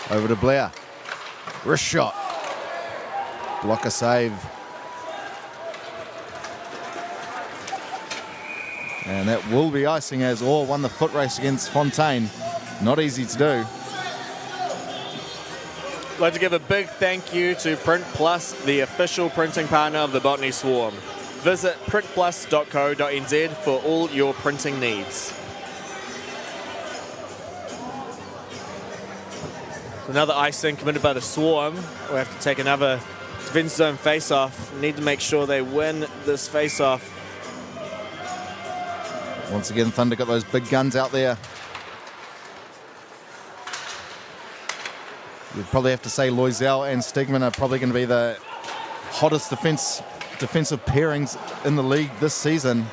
Over to Blair. Wrist shot. Blocker save. And that will be icing as Orr won the foot race against Fontaine. Not easy to do. I'd like to give a big thank you to Print Plus, the official printing partner of the Botany Swarm. Visit printplus.co.nz for all your printing needs. Another icing committed by the Swarm. We'll have to take another defense zone face-off. Need to make sure they win this face-off. Once again, Thunder got those big guns out there. You'd probably have to say Loisel and Stegman are probably going to be the hottest defensive pairings in the league this season.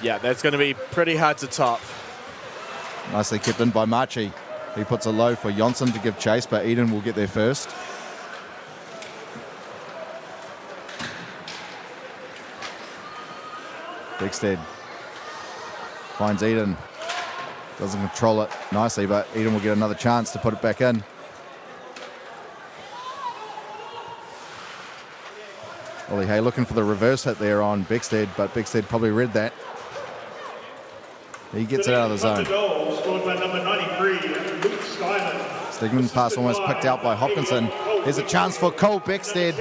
Yeah, that's going to be pretty hard to top. Nicely kept in by Marchi. He puts a low for Johnson to give chase, but Eden will get there first. Bickstead finds Eden. Doesn't control it nicely, but Eden will get another chance to put it back in. Ollie Hay looking for the reverse hit there on Beckstead, but Beckstead probably read that. He gets it out of the zone. Goal scored by number 93, Luke Schuyler. Stigman's pass almost picked out by Hopkinson. Here's a chance for Cole Beckstead.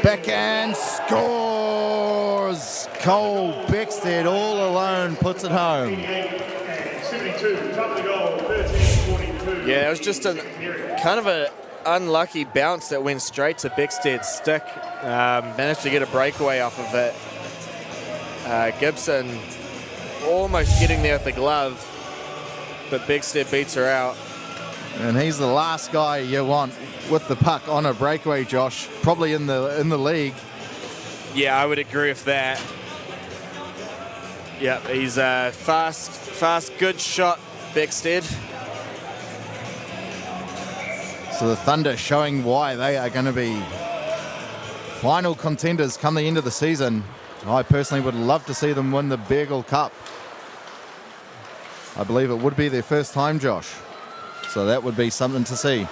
Backhand scores! Cole Beckstead all alone puts it home. 72, top of the goal, 13-42. Yeah, it was just a kind of an unlucky bounce that went straight to Beckstead's stick. Managed to get a breakaway off of it. Gibson almost getting there with the glove, but Beckstead beats her out. And he's the last guy you want with the puck on a breakaway, Josh. Probably in the league. Yeah, I would agree with that. Yeah, he's a fast, good shot, Beckstead. So the Thunder showing why they are going to be final contenders come the end of the season. I personally would love to see them win the Beagle Cup. I believe it would be their first time, Josh. So that would be something to see.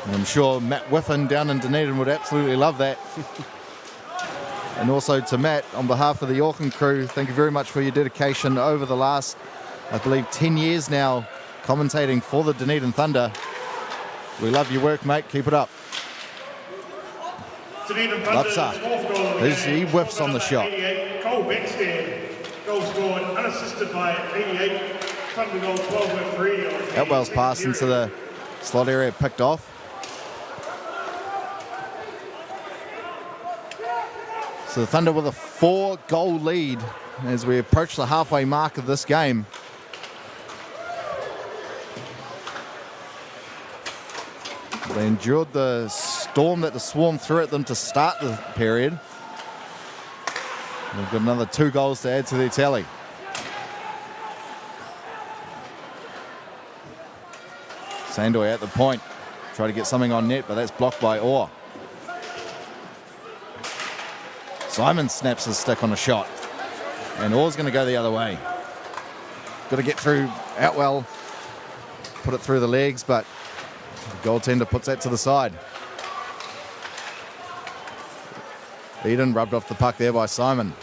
And I'm sure Matt Whiffen down in Dunedin would absolutely love that. And also to Matt, on behalf of the Auckland crew, thank you very much for your dedication over the last, I believe, 10 years now, commentating for the Dunedin Thunder. We love your work, mate. Keep it up. Lupsa. He whiffs on the shot. Cole Beckstead, goal scored, unassisted by 88. Thunder goal 12-3. Atwell's pass into the slot area picked off. So the Thunder with a 4-goal lead as we approach the halfway mark of this game. They endured the storm that the Swarm threw at them to start the period. They've got another 2 goals to add to their tally. Sandoy at the point. Try to get something on net, but that's blocked by Orr. Simon snaps his stick on a shot. And Orr's going to go the other way. Got to get through Outwell. Put it through the legs, but the goaltender puts that to the side. Eden rubbed off the puck there by Simon.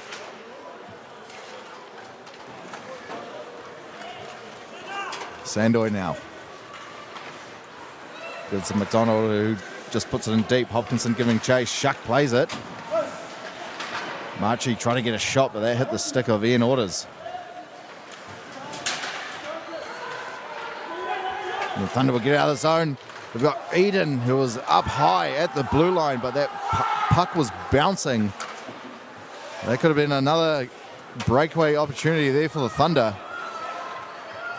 Sandoy now. It's McDonald who just puts it in deep. Hopkinson giving chase. Shuck plays it. Marchie trying to get a shot, but that hit the stick of Ian Orders. And the Thunder will get out of the zone. We've got Eden, who was up high at the blue line, but that puck was bouncing. That could have been another breakaway opportunity there for the Thunder.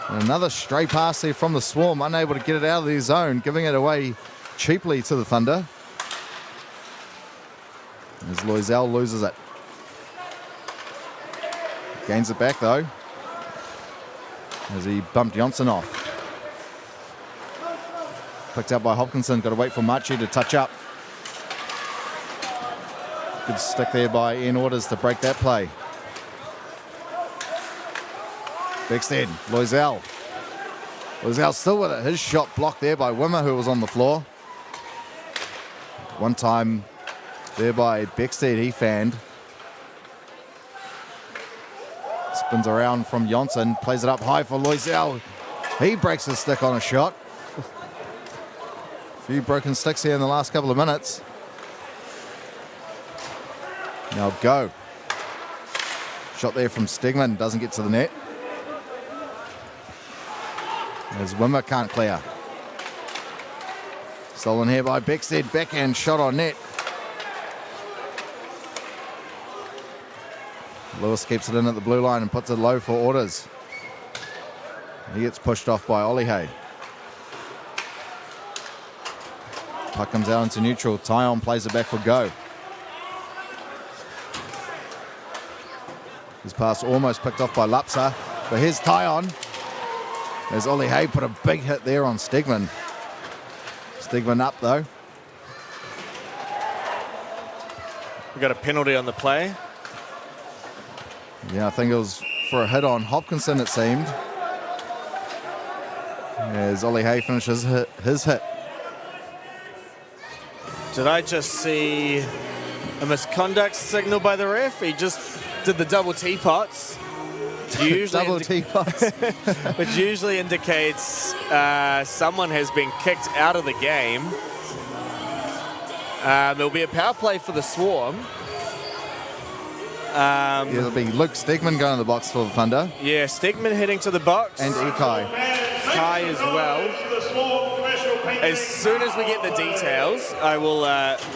And another stray pass there from the Swarm, unable to get it out of their zone, giving it away cheaply to the Thunder. As Loisel loses it. Gains it back though, as he bumped Johnson off. Picked up by Hopkinson, got to wait for Machi to touch up. Good stick there by Ian Orders to break that play. Beckstead, Loisel. Loisel still with it. His shot blocked there by Wimmer, who was on the floor. One time there by Beckstead, he fanned. Spins around from Johnson, plays it up high for Loisel. He breaks his stick on a shot. A few broken sticks here in the last couple of minutes. Now go. Shot there from Stegman, doesn't get to the net. As Wimmer can't clear. Stolen here by Beckstead, backhand shot on net. Lewis keeps it in at the blue line and puts it low for Orders. He gets pushed off by Olihei. Puck comes out into neutral. Tyon plays it back for go. His pass almost picked off by Lupsa, but here's Tyon. As Olihei put a big hit there on Stegman. Stegman up though. We got a penalty on the play. Yeah, I think it was for a hit on Hopkinson, it seemed. As Ollie Hay finishes his hit. Did I just see a misconduct signal by the ref? He just did the double teapots. Double teapots. Which usually indicates someone has been kicked out of the game. There'll be a power play for the Swarm. It'll be Luke Stegman going to the box for the Thunder. Yeah, Stegman heading to the box. And Ikai. Kai as well. As soon as we get the details, I will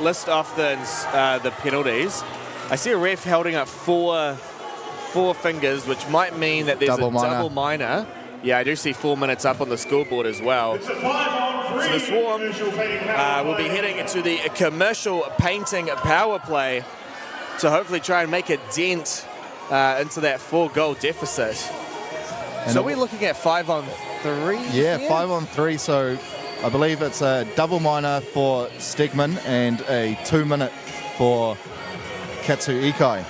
list off the penalties. I see a ref holding up four fingers, which might mean that there's double minor. Yeah, I do see 4 minutes up on the scoreboard as well. So the Swarm will be heading into the commercial painting power play to hopefully try and make a dent into that 4-goal deficit. And so we're looking at 5-on-3? Yeah, 5-on-3. So I believe it's a double minor for Stegman and a 2-minute for Katsu Ikai.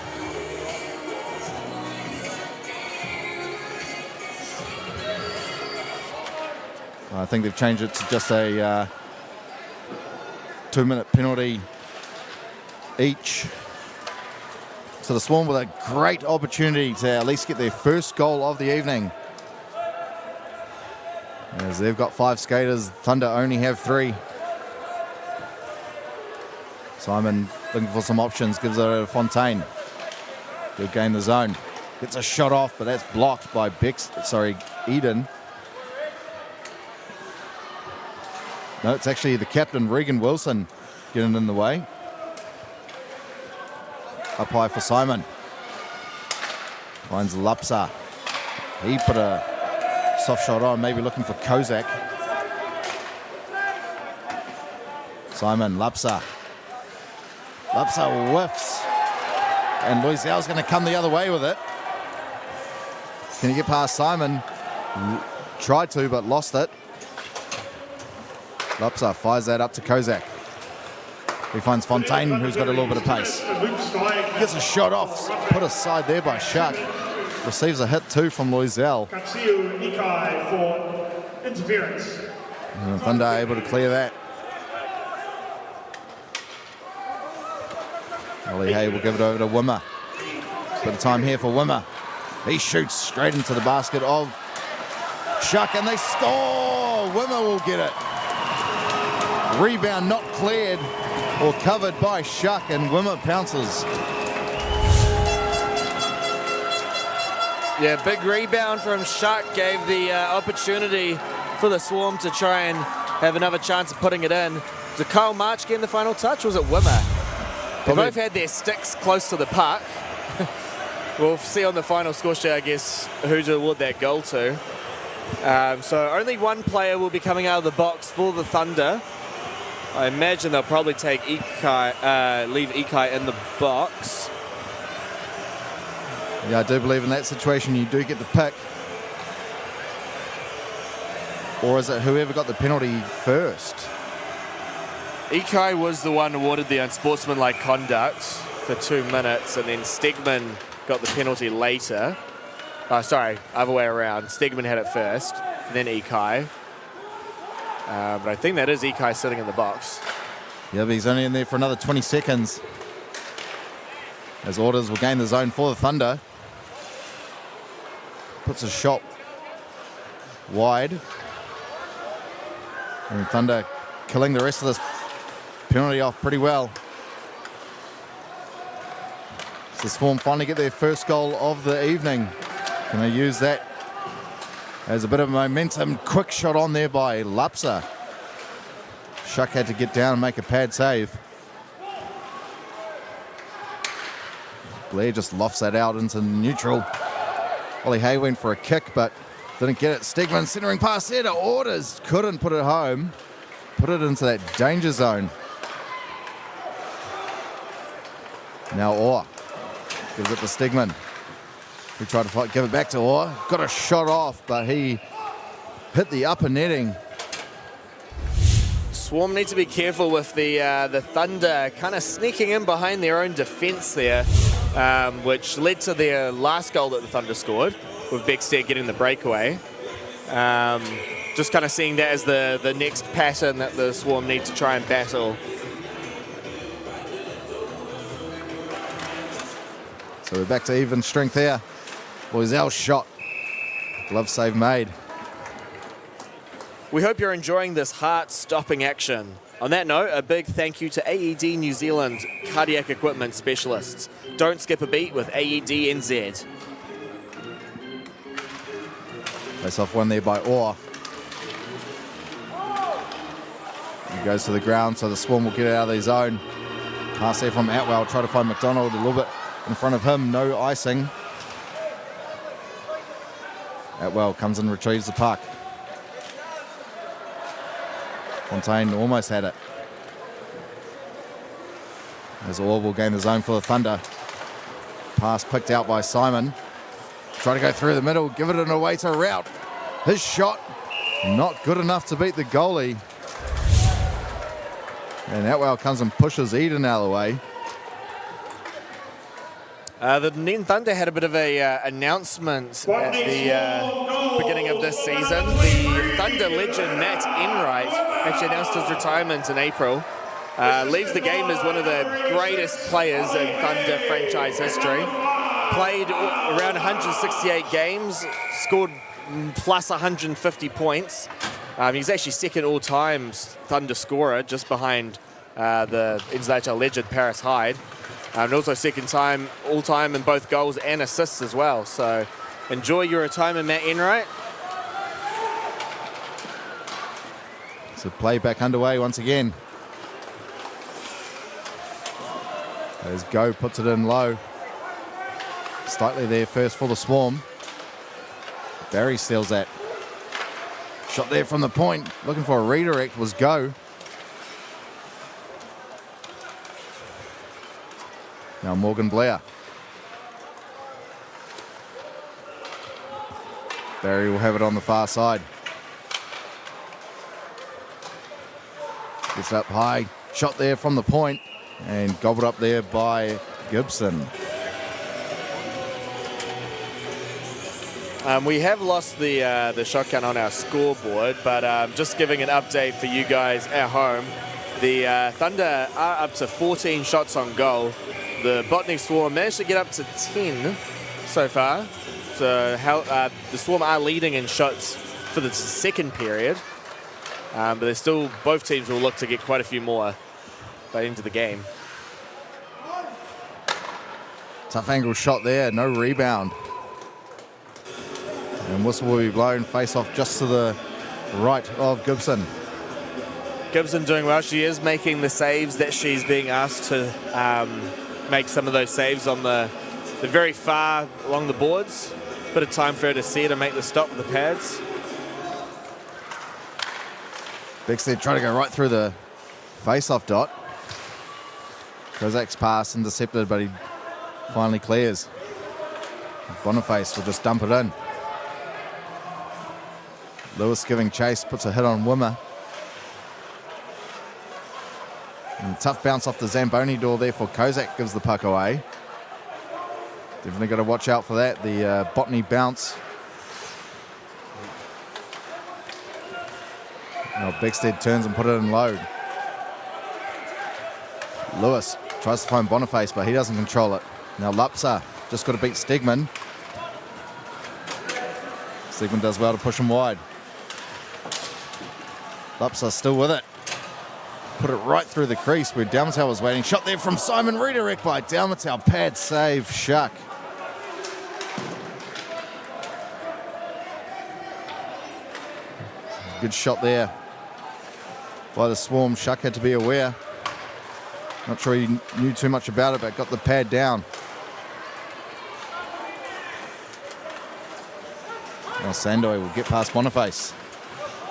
I think they've changed it to just a 2-minute penalty each. So the Swarm with a great opportunity to at least get their first goal of the evening. As they've got 5 skaters, Thunder only have 3. Simon looking for some options, gives it to Fontaine. Good gain the zone. Gets a shot off, but that's blocked by Eden. No, it's actually the captain, Regan Wilson, getting in the way. Up high for Simon. Finds Lapsa. He put a soft shot on, maybe looking for Kozak. Simon, Lapsa. Lapsa whiffs. And Loisel's going to come the other way with it. Can he get past Simon? Tried to, but lost it. Lapsa fires that up to Kozak. He finds Fontaine, who's got a little bit of pace. Gets a shot off, put aside there by Shuck. Receives a hit too from Loisel. Katsu Ikai for interference. And Thunder able to clear that. Ollie Hay will give it over to Wimmer. Bit of time here for Wimmer. He shoots straight into the basket of Shuck and they score! Wimmer will get it. Rebound not cleared or covered by Shuck, and Wimmer pounces. Yeah, big rebound from Shuck gave the opportunity for the Swarm to try and have another chance of putting it in. Did Kyle March get in the final touch, or was it Wimmer? They both had their sticks close to the puck. We'll see on the final score sheet, I guess, who to award that goal to. So only one player will be coming out of the box for the Thunder. I imagine they'll probably take Ikai, leave Ikai in the box. Yeah, I do believe in that situation you do get the pick. Or is it whoever got the penalty first? Ikai was the one awarded the unsportsmanlike conduct for 2 minutes, and then Stegman got the penalty later. Sorry, other way around. Stegman had it first, then Ikai. But I think that is Ikai sitting in the box. Yeah, but he's only in there for another 20 seconds. As Orders will gain the zone for the Thunder. Puts a shot wide. And Thunder killing the rest of this penalty off pretty well. So the Swarm finally get their first goal of the evening. Can they use that as a bit of momentum? Quick shot on there by Lapsa. Shuck had to get down and make a pad save. Blair just lofts that out into neutral. Ollie Hay went for a kick, but didn't get it. Stegman centering pass there to Orders. Couldn't put it home. Put it into that danger zone. Now Orr gives it to Stegman. He tried to give it back to Orr. Got a shot off, but he hit the upper netting. Swarm need to be careful with the Thunder kind of sneaking in behind their own defence there, which led to their last goal that the Thunder scored, with Beckstead getting the breakaway. Just kind of seeing that as the next pattern that the Swarm need to try and battle. So we're back to even strength here. Loisel's shot. Glove save made. We hope you're enjoying this heart-stopping action. On that note, a big thank you to AED New Zealand cardiac equipment specialists. Don't skip a beat with AED NZ. Face off one there by Orr. He goes to the ground, so the Swarm will get out of their zone. Pass there from Atwell, try to find McDonald a little bit in front of him, no icing. Atwell comes and retrieves the puck. Fontaine almost had it. As Orr will gain the zone for the Thunder. Pass picked out by Simon. Try to go through the middle, give it an away to Rout. His shot, not good enough to beat the goalie. And Atwell comes and pushes Eden out of the way. The Dunedin Thunder had a bit of a announcement at the beginning of this season. The Thunder legend Matt Enright actually announced his retirement in April. Leaves the game as one of the greatest players in Thunder franchise history. Played around 168 games, scored plus 150 points. He's actually second all-time Thunder scorer, just behind the NZIHL legend Paris Hyde. And also second time all-time in both goals and assists as well. So enjoy your retirement, Matt Enright. So play back underway once again. As Go puts it in low. Slightly there first for the Swarm. Barry steals that. Shot there from the point. Looking for a redirect was Go. Now Morgan Blair. Barry will have it on the far side. Gets it up high. Shot there from the point. And gobbled up there by Gibson. We have lost the shot count on our scoreboard, but just giving an update for you guys at home. The Thunder are up to 14 shots on goal. The Botany Swarm managed to get up to 10 so far. So the Swarm are leading in shots for the second period. But there's still, both teams will look to get quite a few more by the end of the game. Tough angle shot there, no rebound. And whistle will be blown, face off just to the right of Gibson. Gibson doing well. She is making the saves that she's being asked to make some of those saves on the very far along the boards. Bit of time for her to see it and make the stop with the pads. Beckstead trying to go right through the face-off dot. Kozak's pass intercepted, but he finally clears. Boniface will just dump it in. Lewis giving chase, puts a hit on Wimmer. And tough bounce off the Zamboni door there for Kozak, gives the puck away. Definitely got to watch out for that, the Botany bounce. Now Beckstead turns and put it in low. Lewis tries to find Boniface, but he doesn't control it. Now Lupsa just got to beat Stegman. Stegman does well to push him wide. Lupsa still with it. Put it right through the crease where Dalmatau was waiting. Shot there from Simon, redirect by Dalmatau. Pad save, Shuck. Good shot there by the Swarm. Shuck had to be aware. Not sure he knew too much about it, but got the pad down. Now Sandoy will get past Boniface.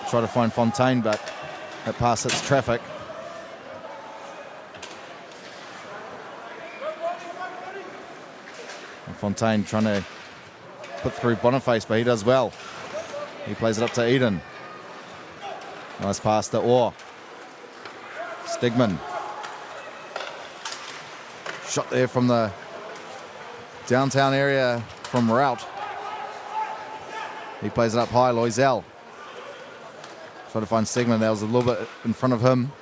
Try to find Fontaine, but that pass hits traffic. And Fontaine trying to put through Boniface, but he does well. He plays it up to Eden. Nice pass to Orr. Stigman. Shot there from the downtown area from Rout. He plays it up high, Loisel. Try to find Stigman. That was a little bit in front of him.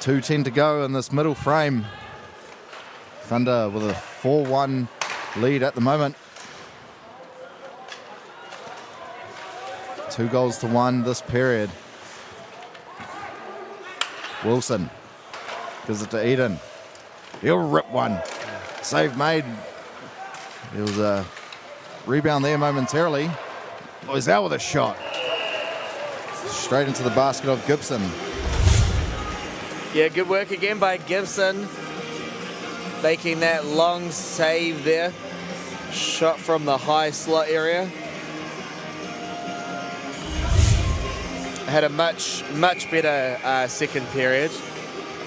.2:10 to go in this middle frame. Thunder with a 4-1 lead at the moment. 2-1 this period. Wilson gives it to Eden. He'll rip one. Save made. There was a rebound there momentarily. Loisel with a shot. Straight into the basket of Gibson. Yeah, good work again by Gibson. Making that long save there. Shot from the high slot area. Had a much better second period,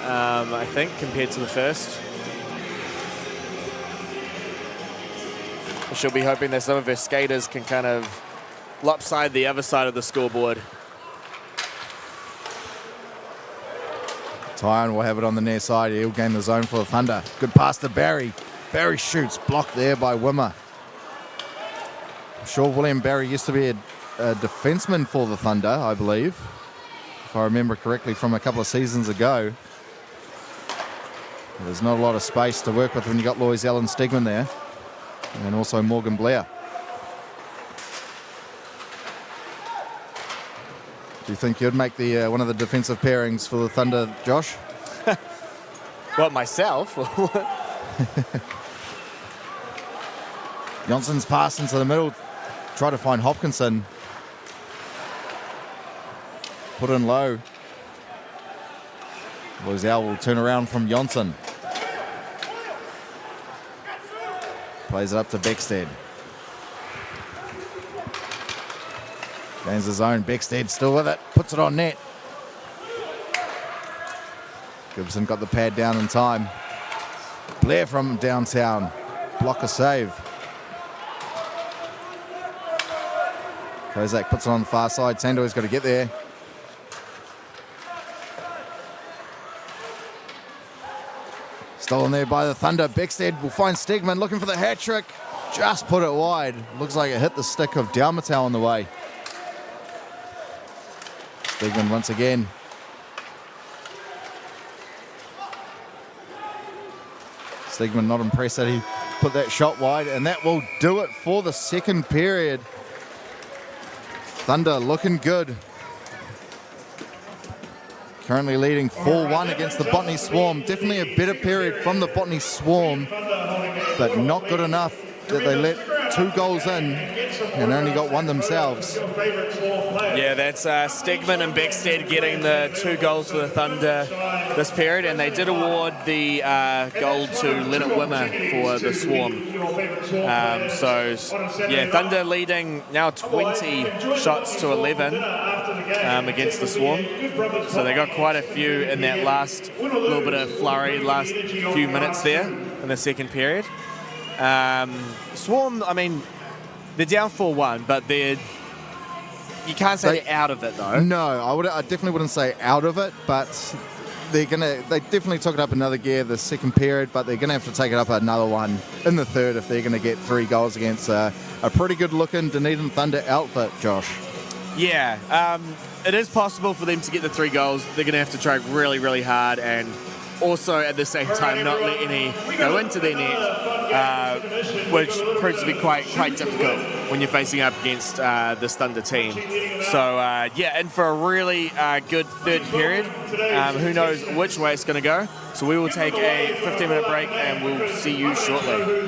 I think, compared to the first. She'll be hoping that some of her skaters can kind of lopside the other side of the scoreboard. Tyon will have it on the near side. He'll gain the zone for the Thunder. Good pass to Barry. Barry shoots. Blocked there by Wimmer. I'm sure William Barry used to be a defenseman for the Thunder, I believe, if I remember correctly from a couple of seasons ago. There's not a lot of space to work with when you got Loisel and Stigman there, and also Morgan Blair. Do you think you'd make the one of the defensive pairings for the Thunder, Josh? What, myself? Johnson's pass into the middle. Try to find Hopkinson. Put in low. Loisel will turn around from Johnson. Plays it up to Beckstead. Gains his own. Beckstead still with it. Puts it on net. Gibson got the pad down in time. Blair from downtown. Block a save. Kozak puts it on the far side. Sandoy's got to get there. Stolen there by the Thunder. Beckstead will find Stigman looking for the hat trick. Just put it wide. Looks like it hit the stick of Dalmatau on the way. Stigman once again. Stigman not impressed that he put that shot wide, and that will do it for the second period. Thunder looking good. Currently leading 4-1 against the Botany Swarm. Definitely a better period from the Botany Swarm, but not good enough that they let 2 goals in and only got 1 themselves. Yeah, that's Stigman and Beckstead getting the 2 goals for the Thunder this period, and they did award the goal to Leonard Wimmer for the Swarm. Thunder leading now 20 shots to 11 against the Swarm. So they got quite a few in that last little bit of flurry, last few minutes there in the second period. Swarm, I mean, they're down 4-1, but you can't say they're out of it though. No, I definitely wouldn't say out of it, but they definitely took it up another gear the second period, but they're gonna have to take it up another one in the third if they're gonna get 3 goals against a pretty good looking Dunedin Thunder outfit, Josh. Yeah, it is possible for them to get the 3 goals. They're gonna have to try really, really hard, and also at the same time not let any go into their net, which proves to be quite difficult when you're facing up against this Thunder team. So and for a really good third period, who knows which way it's going to go. So we will take a 15-minute break and we'll see you shortly.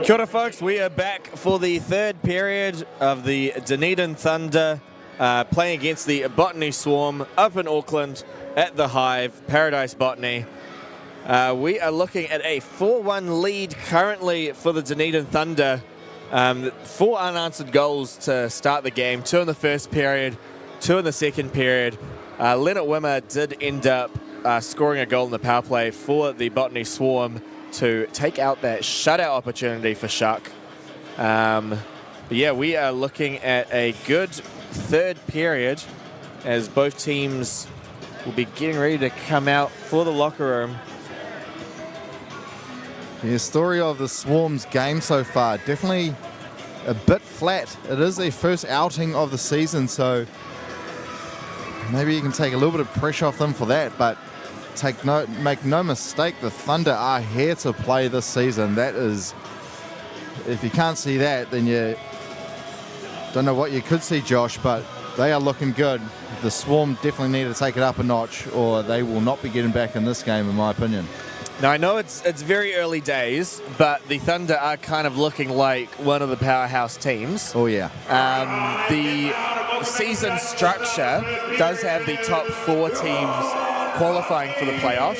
Kia ora, folks. We are back for the third period of the Dunedin Thunder playing against the Botany Swarm up in Auckland at the Hive, Paradise Botany. We are looking at a 4-1 lead currently for the Dunedin Thunder. 4 unanswered goals to start the game, 2 in the first period, 2 in the second period. Leonard Wimmer did end up scoring a goal in the power play for the Botany Swarm to take out that shutout opportunity for Shuck. But yeah, we are looking at a good third period as both teams will be getting ready to come out for the locker room. The story of the Swarm's game so far, definitely a bit flat. It is their first outing of the season, so maybe you can take a little bit of pressure off them for that, but make no mistake, the Thunder are here to play this season. That is, if you can't see that, then you don't know what you could see, Josh, but they are looking good. The Swarm definitely need to take it up a notch or they will not be getting back in this game, in my opinion. Now, I know it's very early days, but the Thunder are kind of looking like one of the powerhouse teams. Oh, yeah. The season structure does have the top 4 teams qualifying for the playoffs.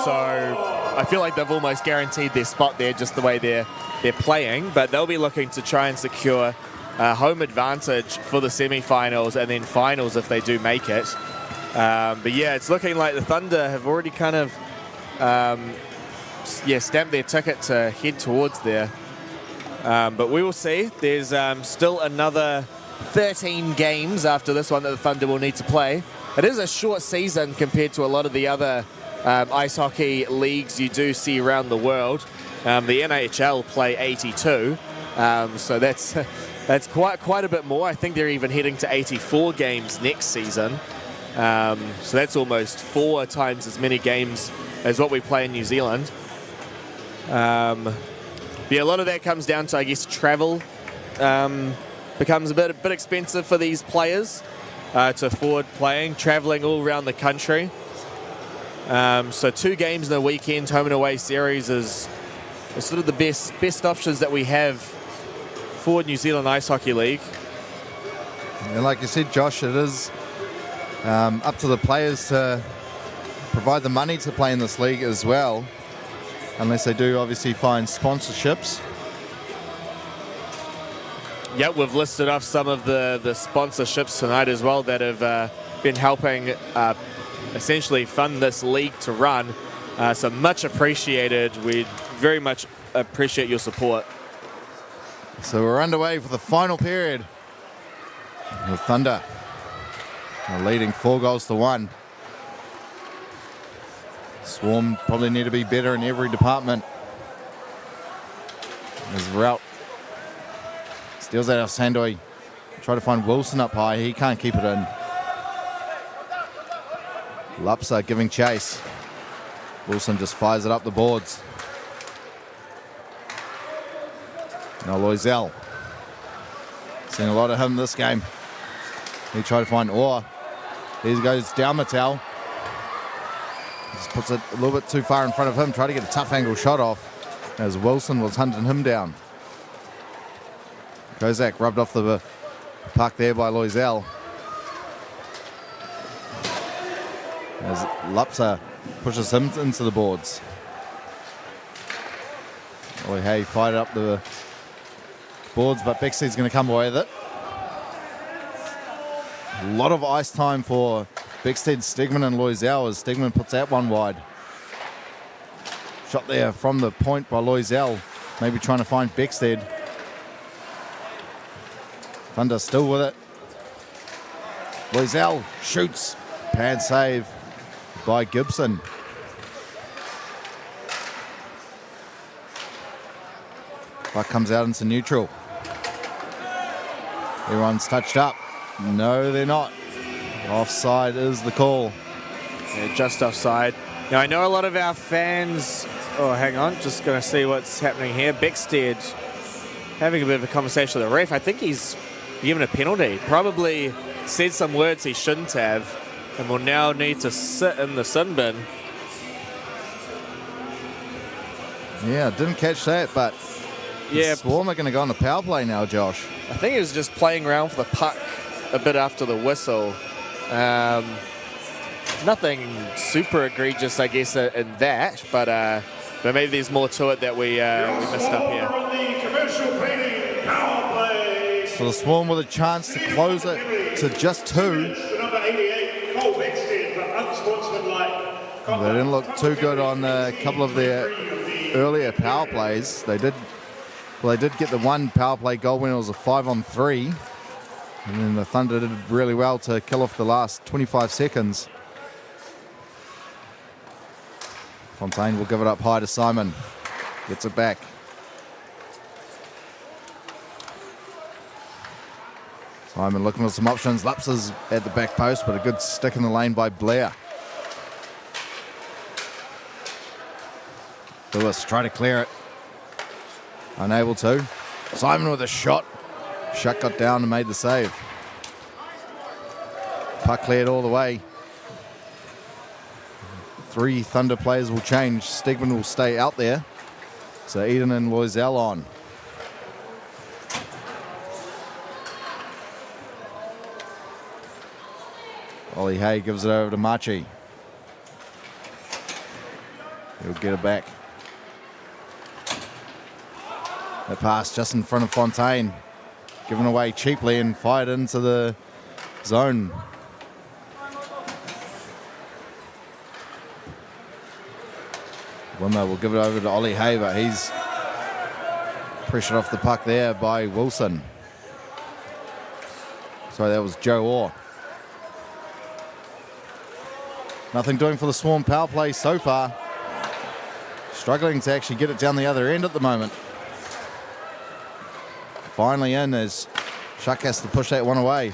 So I feel like they've almost guaranteed their spot there just the way they're playing, but they'll be looking to try and secure home advantage for the semi-finals and then finals if they do make it. But yeah, it's looking like the Thunder have already kind of stamped their ticket to head towards there. But we will see. There's still another 13 games after this one that the Thunder will need to play. It is a short season compared to a lot of the other ice hockey leagues you do see around the world. The NZIHL play 82, so that's quite a bit more. I think they're even heading to 84 games next season. So that's almost 4 times as many games as what we play in New Zealand. Yeah, a lot of that comes down to, I guess, travel. Becomes a bit expensive for these players to afford playing, traveling all around the country. So 2 games in a weekend, home and away series is sort of the best options that we have for New Zealand Ice Hockey League. And like you said, Josh, it is up to the players to provide the money to play in this league as well, unless they do obviously find sponsorships. Yep, we've listed off some of the sponsorships tonight as well that have been helping essentially fund this league to run. So much appreciated. We very much appreciate your support. So we're underway for the final period. The Thunder are leading 4-1. Swarm probably need to be better in every department. As Rout steals that off Sandoy. Try to find Wilson up high. He can't keep it in. Lupsa giving chase. Wilson just fires it up the boards. Now Loisel. Seen a lot of him this game. He tried to find Orr. Here goes down Mattel. Just puts it a little bit too far in front of him. Try to get a tough angle shot off as Wilson was hunting him down. Kozak rubbed off the puck there by Loisel. As Lupsa pushes him into the boards. Oh, hey, fired up the boards, but Bexley's going to come away with it. A lot of ice time for Beckstead, Stegman and Loisel as Stegman puts that one wide. Shot there from the point by Loisel, maybe trying to find Beckstead. Thunder still with it. Loisel shoots. Pad save by Gibson. Puck comes out into neutral. Everyone's touched up. No, they're not. Offside is the call. Yeah, just offside. Now, I know a lot of our fans... Oh, hang on. Just going to see what's happening here. Beckstead having a bit of a conversation with the ref. I think he's given a penalty. Probably said some words he shouldn't have and will now need to sit in the sin bin. Yeah, didn't catch that, but Yeah, the Swarm are going to go on the power play now, Josh. I think he was just playing around for the puck a bit after the whistle. Nothing super egregious, I guess, in that, but maybe there's more to it that we missed up here. So the Swarm with a chance to close it to just 2. They didn't look too good on a couple of their earlier power plays. They did get the one power play goal when it was a 5-on-3. And then the Thunder did really well to kill off the last 25 seconds. Fontaine will give it up high to Simon. Gets it back. Simon looking for some options. Lapses at the back post, but a good stick in the lane by Blair. Lewis try to clear it. Unable to. Simon with a shot. Shuck got down and made the save. Puck cleared all the way. 3 Thunder players will change. Stegman will stay out there. So Eden and Loisel on. Ollie Hay gives it over to Machi. He'll get it back. The pass just in front of Fontaine. Given away cheaply and fired into the zone. Wimmer will give it over to Ollie Hay, but he's pressured off the puck there by Wilson. Sorry, that was Joe Orr. Nothing doing for the Swarm power play so far. Struggling to actually get it down the other end at the moment. Finally in as Shuck has to push that one away.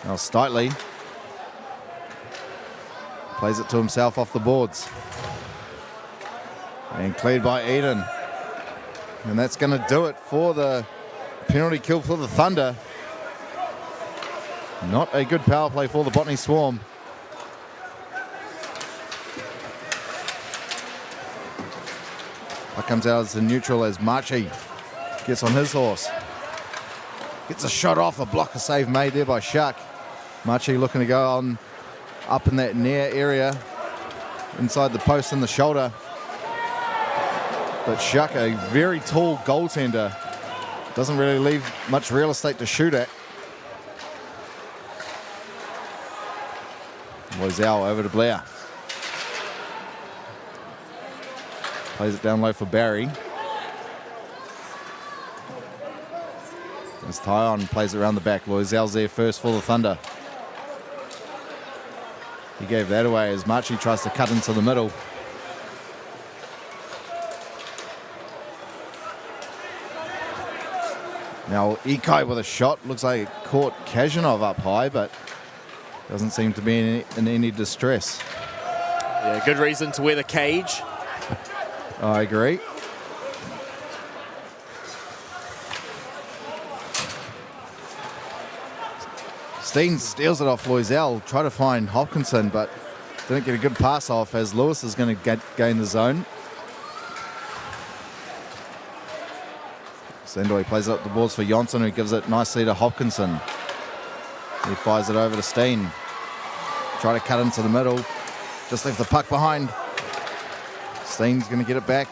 Now Steitley plays it to himself off the boards. And cleared by Eden. And that's going to do it for the penalty kill for the Thunder. Not a good power play for the Botany Swarm. Puck comes out as the neutral as Machi gets on his horse. Gets a shot off, a blocker save made there by Shuck. Machi looking to go on up in that near area, inside the post and the shoulder. But Shuck, a very tall goaltender, doesn't really leave much real estate to shoot at. Loisel over to Blair. Plays it down low for Barry. As Tyon plays it around the back. Loisel's there first for the Thunder. He gave that away as Machi tries to cut into the middle. Now Ikai with a shot. Looks like it caught Kazanov up high, but doesn't seem to be in any distress. Yeah, good reason to wear the cage. I agree. Steen steals it off Loisel. Try to find Hopkinson, but didn't get a good pass off as Lewis is going to gain the zone. Sandoy plays it up the boards for Jonsson, who gives it nicely to Hopkinson. He fires it over to Steen. Try to cut into the middle. Just left the puck behind. Steen's going to get it back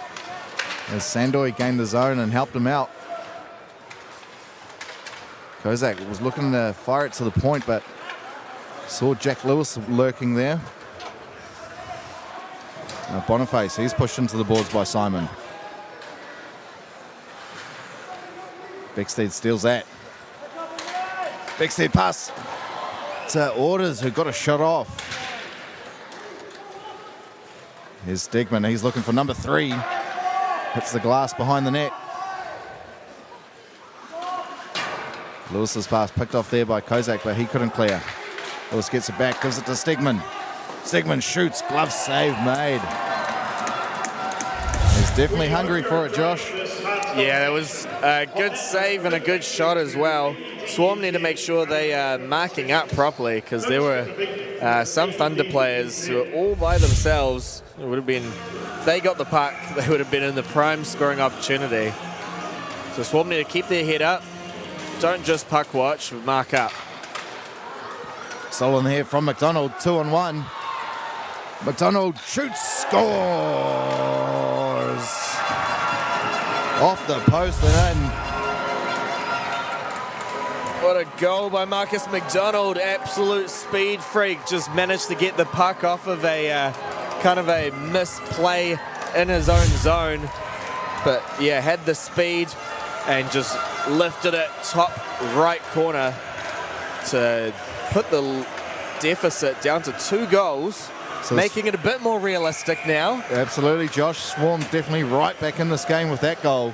as Sandoy gained the zone and helped him out. Kozak was looking to fire it to the point, but saw Jack Lewis lurking there. Now Boniface, he's pushed into the boards by Simon. Beckstead steals that. Beckstead pass to Orders, who got a shot off. Here's Stegman, he's looking for number 3. Hits the glass behind the net. Lewis's pass picked off there by Kozak, but he couldn't clear. Lewis gets it back, gives it to Stegman. Stegman shoots, glove save made. He's definitely hungry for it, Josh. Yeah, it was a good save and a good shot as well. Swarm need to make sure they are marking up properly, because there were some Thunder players who were all by themselves. It would have been, if they got the puck, they would have been in the prime scoring opportunity. So Swarm need to keep their head up. Don't just puck watch, but mark up. Stolen here from McDonald, 2-on-1. McDonald shoots, scores! Off the post and in. What a goal by Marcus McDonald. Absolute speed freak. Just managed to get the puck off of a kind of a misplay in his own zone. But yeah, had the speed and just lifted it top right corner to put the deficit down to 2 goals, so making it a bit more realistic now. Absolutely, Josh. Swarm definitely right back in this game with that goal.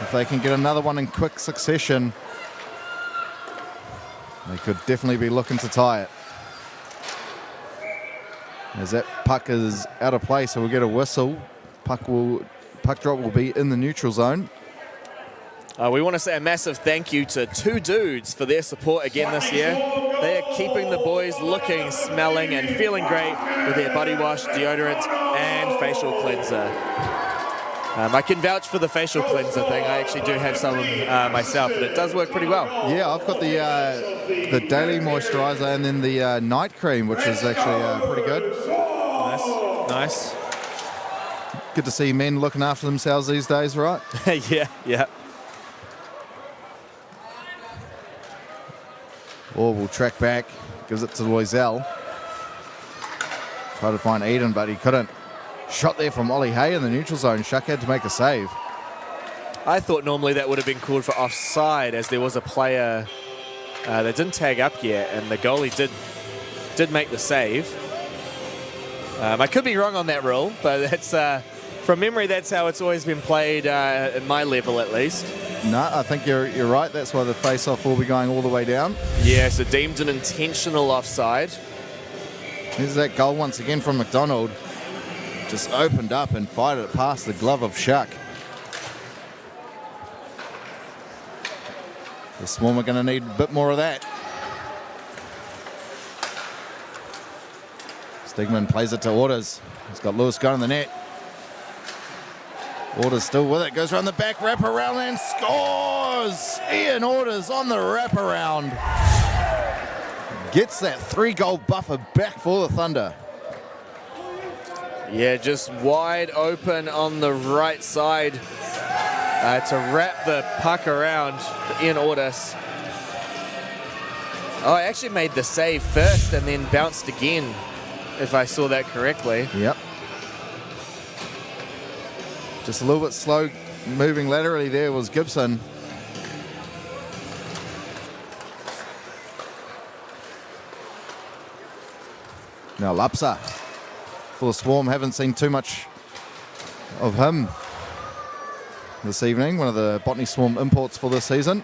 If they can get another one in quick succession, they could definitely be looking to tie it. As that puck is out of play, so we'll get a whistle. Puck drop will be in the neutral zone. We want to say a massive thank you to 2 Dudes for their support again this year. They are keeping the boys looking, smelling and feeling great with their body wash, deodorant and facial cleanser. I can vouch for the facial cleanser thing. I actually do have some myself, and it does work pretty well. Yeah, I've got the daily moisturizer and then the night cream, which is actually pretty good. Nice. Good to see men looking after themselves these days, right? Yeah. Or will track back, gives it to Loisel. Tried to find Eden, but he couldn't. Shot there from Ollie Hay in the neutral zone. Shuck had to make a save. I thought normally that would have been called for offside, as there was a player that didn't tag up yet, and the goalie did make the save. I could be wrong on that rule, but that's from memory, that's how it's always been played at my level, at least. No, I think you're right. That's why the face-off will be going all the way down. Yeah, so deemed an intentional offside. Here's that goal once again from McDonald. Just opened up and fired it past the glove of Shuck. The Swarm are going to need a bit more of that. Stigman plays it to Orders. He's got Lewis going in the net. Orders still with it, goes around the back, wraparound and scores! Ian Orders on the wraparound. Gets that 3-goal buffer back for the Thunder. Yeah, just wide open on the right side to wrap the puck around for Ian Orders. Oh, I actually made the save first and then bounced again, if I saw that correctly. Yep. Just a little bit slow moving laterally there was Gibson. Now Lapsa for the Swarm. Haven't seen too much of him this evening. One of the Botany Swarm imports for this season.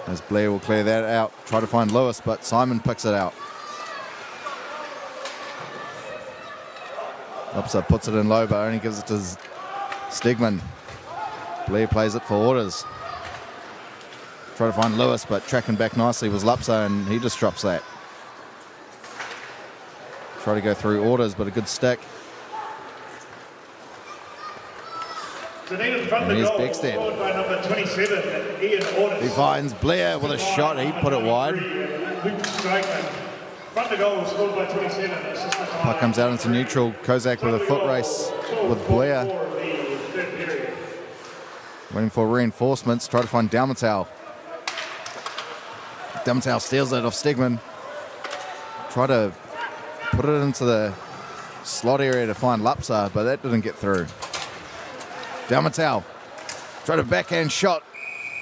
As Blair will clear that out. Try to find Lewis, but Simon picks it out. Lapsa puts it in low, but only gives it to Stegman. Blair plays it for Orders. Try to find Lewis, but tracking back nicely was Lapsa, and he just drops that. Try to go through Orders, but a good stick. Dunedin front And the here's goal, Beckstead. scored by number 27, Ian Orders. He finds Blair with a shot. He put it wide. Luke Strikeman. Front the goal, scored by 27. Puck comes out into neutral. Kozak with a foot race with Blair. Waiting for reinforcements. Try to find Dalmatau. Dalmatau steals it off Stegman. Try to put it into the slot area to find Lapsa, but that didn't get through. Dalmatau. Try to backhand shot.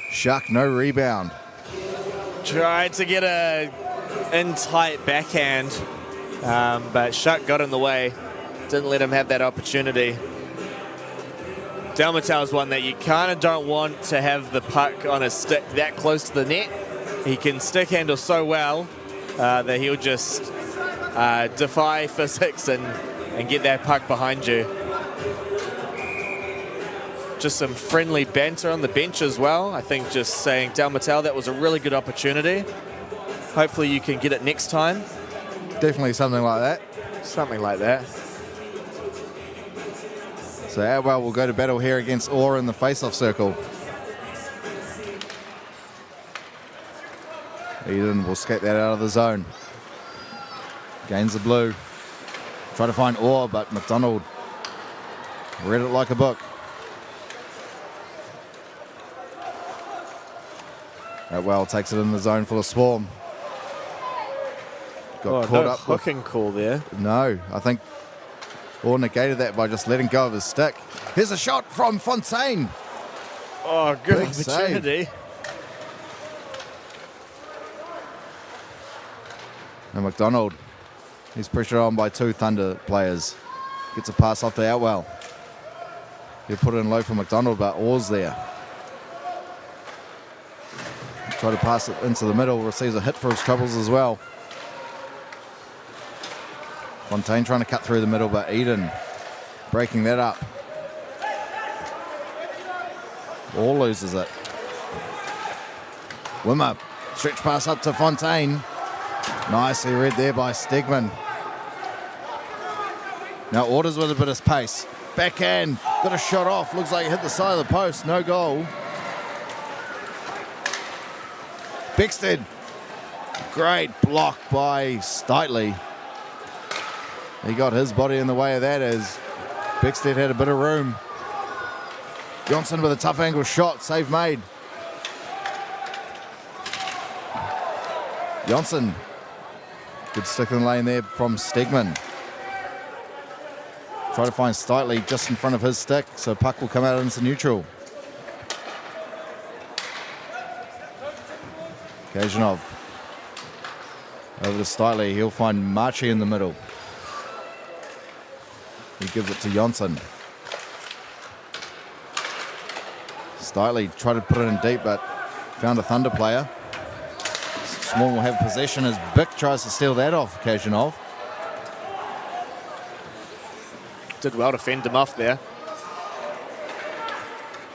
Shuck, no rebound. Tried to get a in tight backhand, but Shuck got in the way. Didn't let him have that opportunity. Dalmatau is one that you kind of don't want to have the puck on his stick that close to the net. He can stick handle so well that he'll just defy physics and get that puck behind you. just some friendly banter on the bench as well. I think just saying, Dale Mattel, that was a really good opportunity. Hopefully you can get it next time. Definitely something like that. Something like that. So Atwell will go to battle here against Orr in the face-off circle. Eden will skate that out of the zone. Gains the blue. Try to find Orr, but McDonald read it like a book. Atwell takes it in the zone for the Swarm. Got caught no up hooking call there. No, I think Orr negated that by just letting go of his stick. Here's a shot from Fontaine. Oh, good Big opportunity. save. And McDonald, he's pressured on by 2 Thunder players. Gets a pass off to Outwell. He'll put it in low for McDonald, but Orr's there. Try to pass it into the middle, receives a hit for his troubles as well. Fontaine trying to cut through the middle, but Eden breaking that up. Orr loses it. Wimmer, stretch pass up to Fontaine. Nicely read there by Stegman. Now Orders with a bit of pace. Backhand, got a shot off. Looks like it hit the side of the post. No goal. Bexted. Great block by Steitley. He got his body in the way of that as Bexted had a bit of room. Johnson with a tough angle shot. Save made. Johnson. Good stick in the lane there from Stegman. Try to find Steitley just in front of his stick, so puck will come out into neutral. Kajanov. Over to Steitley. He'll find Marchi in the middle. He gives it to Johnson. Steitley tried to put it in deep, but found a Thunder player. Swan will have possession as Bick tries to steal that off Kajanov. Did well to fend him off there.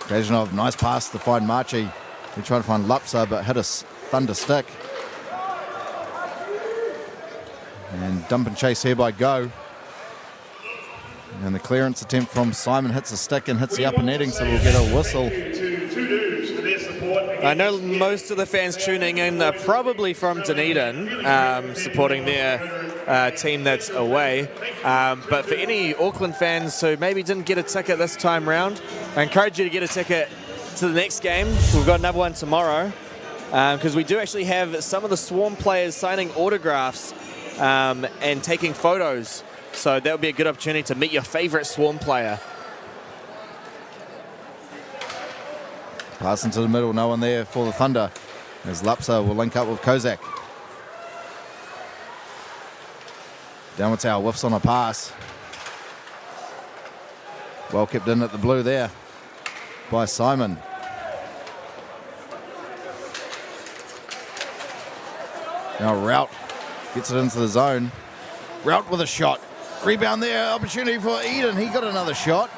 Kajanov, nice pass to find Marchi. He tried to find Lupsa, but hit a Thunder stick. And dump and chase here by Go. And the clearance attempt from Simon hits a stick and hits the upper netting, so we'll get a whistle. I know most of the fans tuning in are probably from Dunedin, supporting their team that's away. But for any Auckland fans who maybe didn't get a ticket this time round, I encourage you to get a ticket to the next game. We've got another one tomorrow, because we do actually have some of the Swarm players signing autographs and taking photos. So that would be a good opportunity to meet your favorite Swarm player. Pass into the middle, no one there for the Thunder. As Lupsa will link up with Kozak. Dalmatau whiffs on a pass. Well kept in at the blue there by Simon. Now Rout gets it into the zone. Rout with a shot. Rebound there, opportunity for Eden. He got another shot.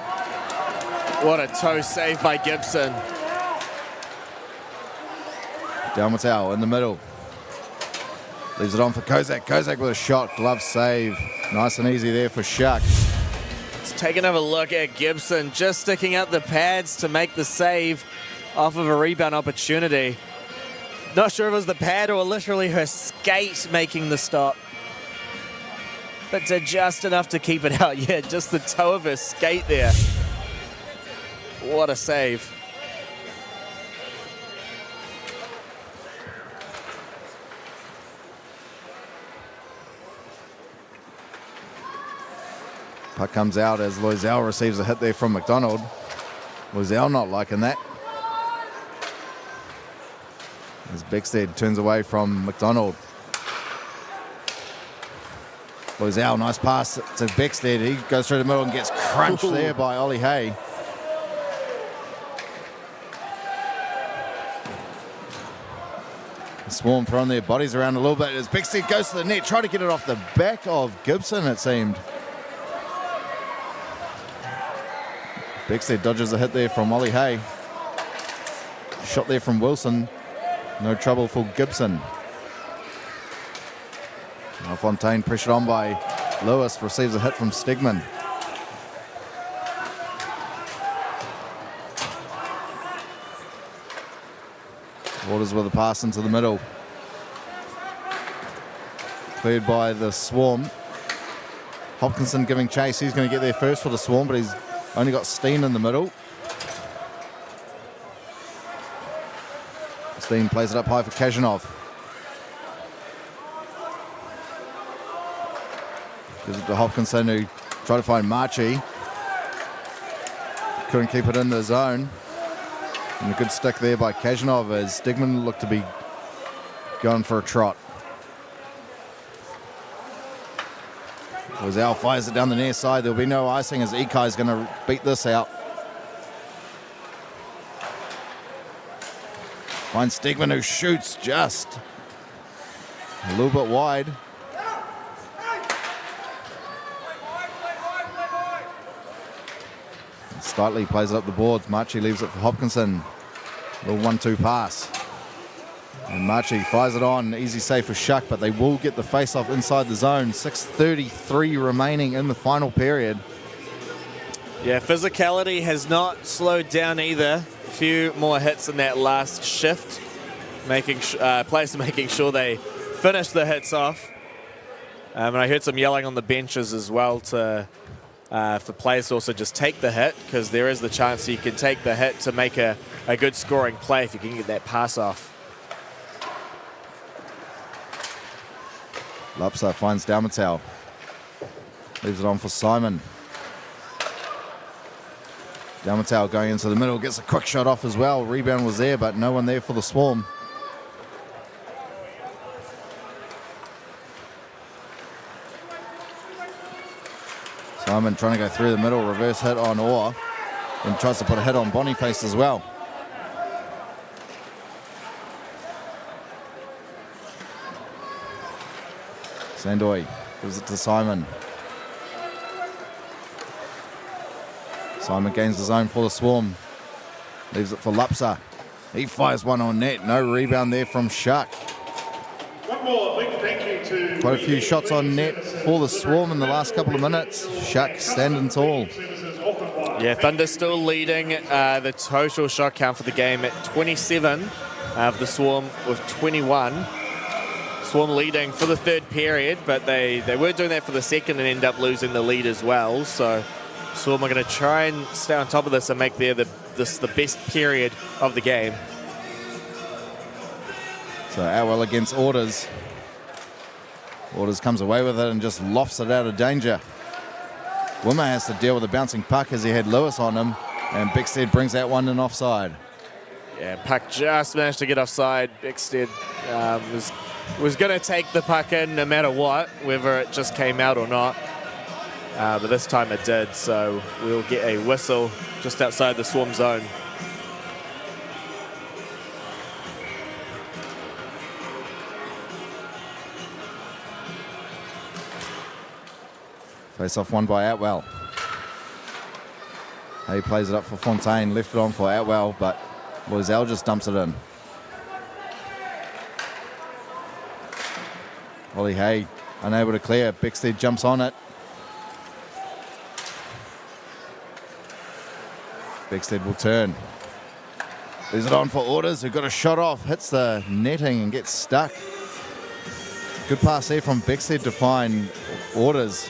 What a toe save by Gibson. Dalmatau in the middle. Leaves it on for Kozak. Kozak with a shot. Glove save. Nice and easy there for Shuck. Let's take another look at Gibson just sticking out the pads to make the save off of a rebound opportunity. Not sure if it was the pad or literally her skate making the stop. But just enough to keep it out. Yeah, just the toe of her skate there. What a save. Puck comes out as Loisel receives a hit there from McDonald. Loisel not liking that. As Beckstead turns away from McDonald. Loisel, nice pass to Beckstead. He goes through the middle and gets crunched there by Ollie Hay. The Swarm throwing their bodies around a little bit as Beckstead goes to the net, try to get it off the back of Gibson, it seemed. Bexley dodges a hit there from Ollie Hay. Shot there from Wilson. No trouble for Gibson. Now Fontaine pressured on by Lewis, receives a hit from Stegman. Waters with a pass into the middle. Cleared by the Swarm. Hopkinson giving chase. He's going to get there first for the Swarm, but he's only got Steen in the middle. Steen plays it up high for Kazanov. Gives it to Hopkinson, who tried to find Marchi. Couldn't keep it in the zone. And a good stick there by Kazanov as Stegman looked to be going for a trot. Al fires it down the near side. There'll be no icing as Ikai's going to beat this out. Finds Stegman, who shoots just a little bit wide. Stitley plays it up the boards. Marchi leaves it for Hopkinson. Little 1-2 pass. And Marchi fires it on. Easy save for Shuck, but they will get the face-off inside the zone. 6:33 remaining in the final period. Yeah, physicality has not slowed down either. A few more hits in that last shift. Players making sure they finish the hits off. And I heard some yelling on the benches as well for players to also just take the hit, because there is the chance you can take the hit to make a good scoring play if you can get that pass off. Lapsa finds Dalmatel. Leaves it on for Simon. Dalmatel going into the middle, gets a quick shot off as well. Rebound was there, but no one there for the Swarm. Simon trying to go through the middle, reverse hit on Orr, and tries to put a hit on Boniface as well. Sandoy gives it to Simon. Simon gains the zone for the Swarm. Leaves it for Lapsa. He fires one on net. No rebound there from Shuck. One more big thank you to Quite a few shots on net for the Swarm in the last couple of minutes. Shuck standing tall. Yeah, Thunder still leading the total shot count for the game at 27. The Swarm with 21. Swarm leading for the third period, but they were doing that for the second and end up losing the lead as well. So Swarm are going to try and stay on top of this and make this the best period of the game. So Atwell against Orders. Orders comes away with it and just lofts it out of danger. Wimmer has to deal with the bouncing puck as he had Lewis on him, and Bickstead brings that one in offside. Yeah, puck just managed to get offside. Bickstead was going to take the puck in no matter what, whether it just came out or not. But this time it did, so we'll get a whistle just outside the Swarm zone. Face off won by Atwell. He plays it up for Fontaine, left it on for Atwell, but Loisel just dumps it in. Ollie Hay unable to clear. Bickstead jumps on it. Bickstead will turn. Leaves it on for Orders, who got a shot off, hits the netting and gets stuck. Good pass there from Bickstead to find Orders.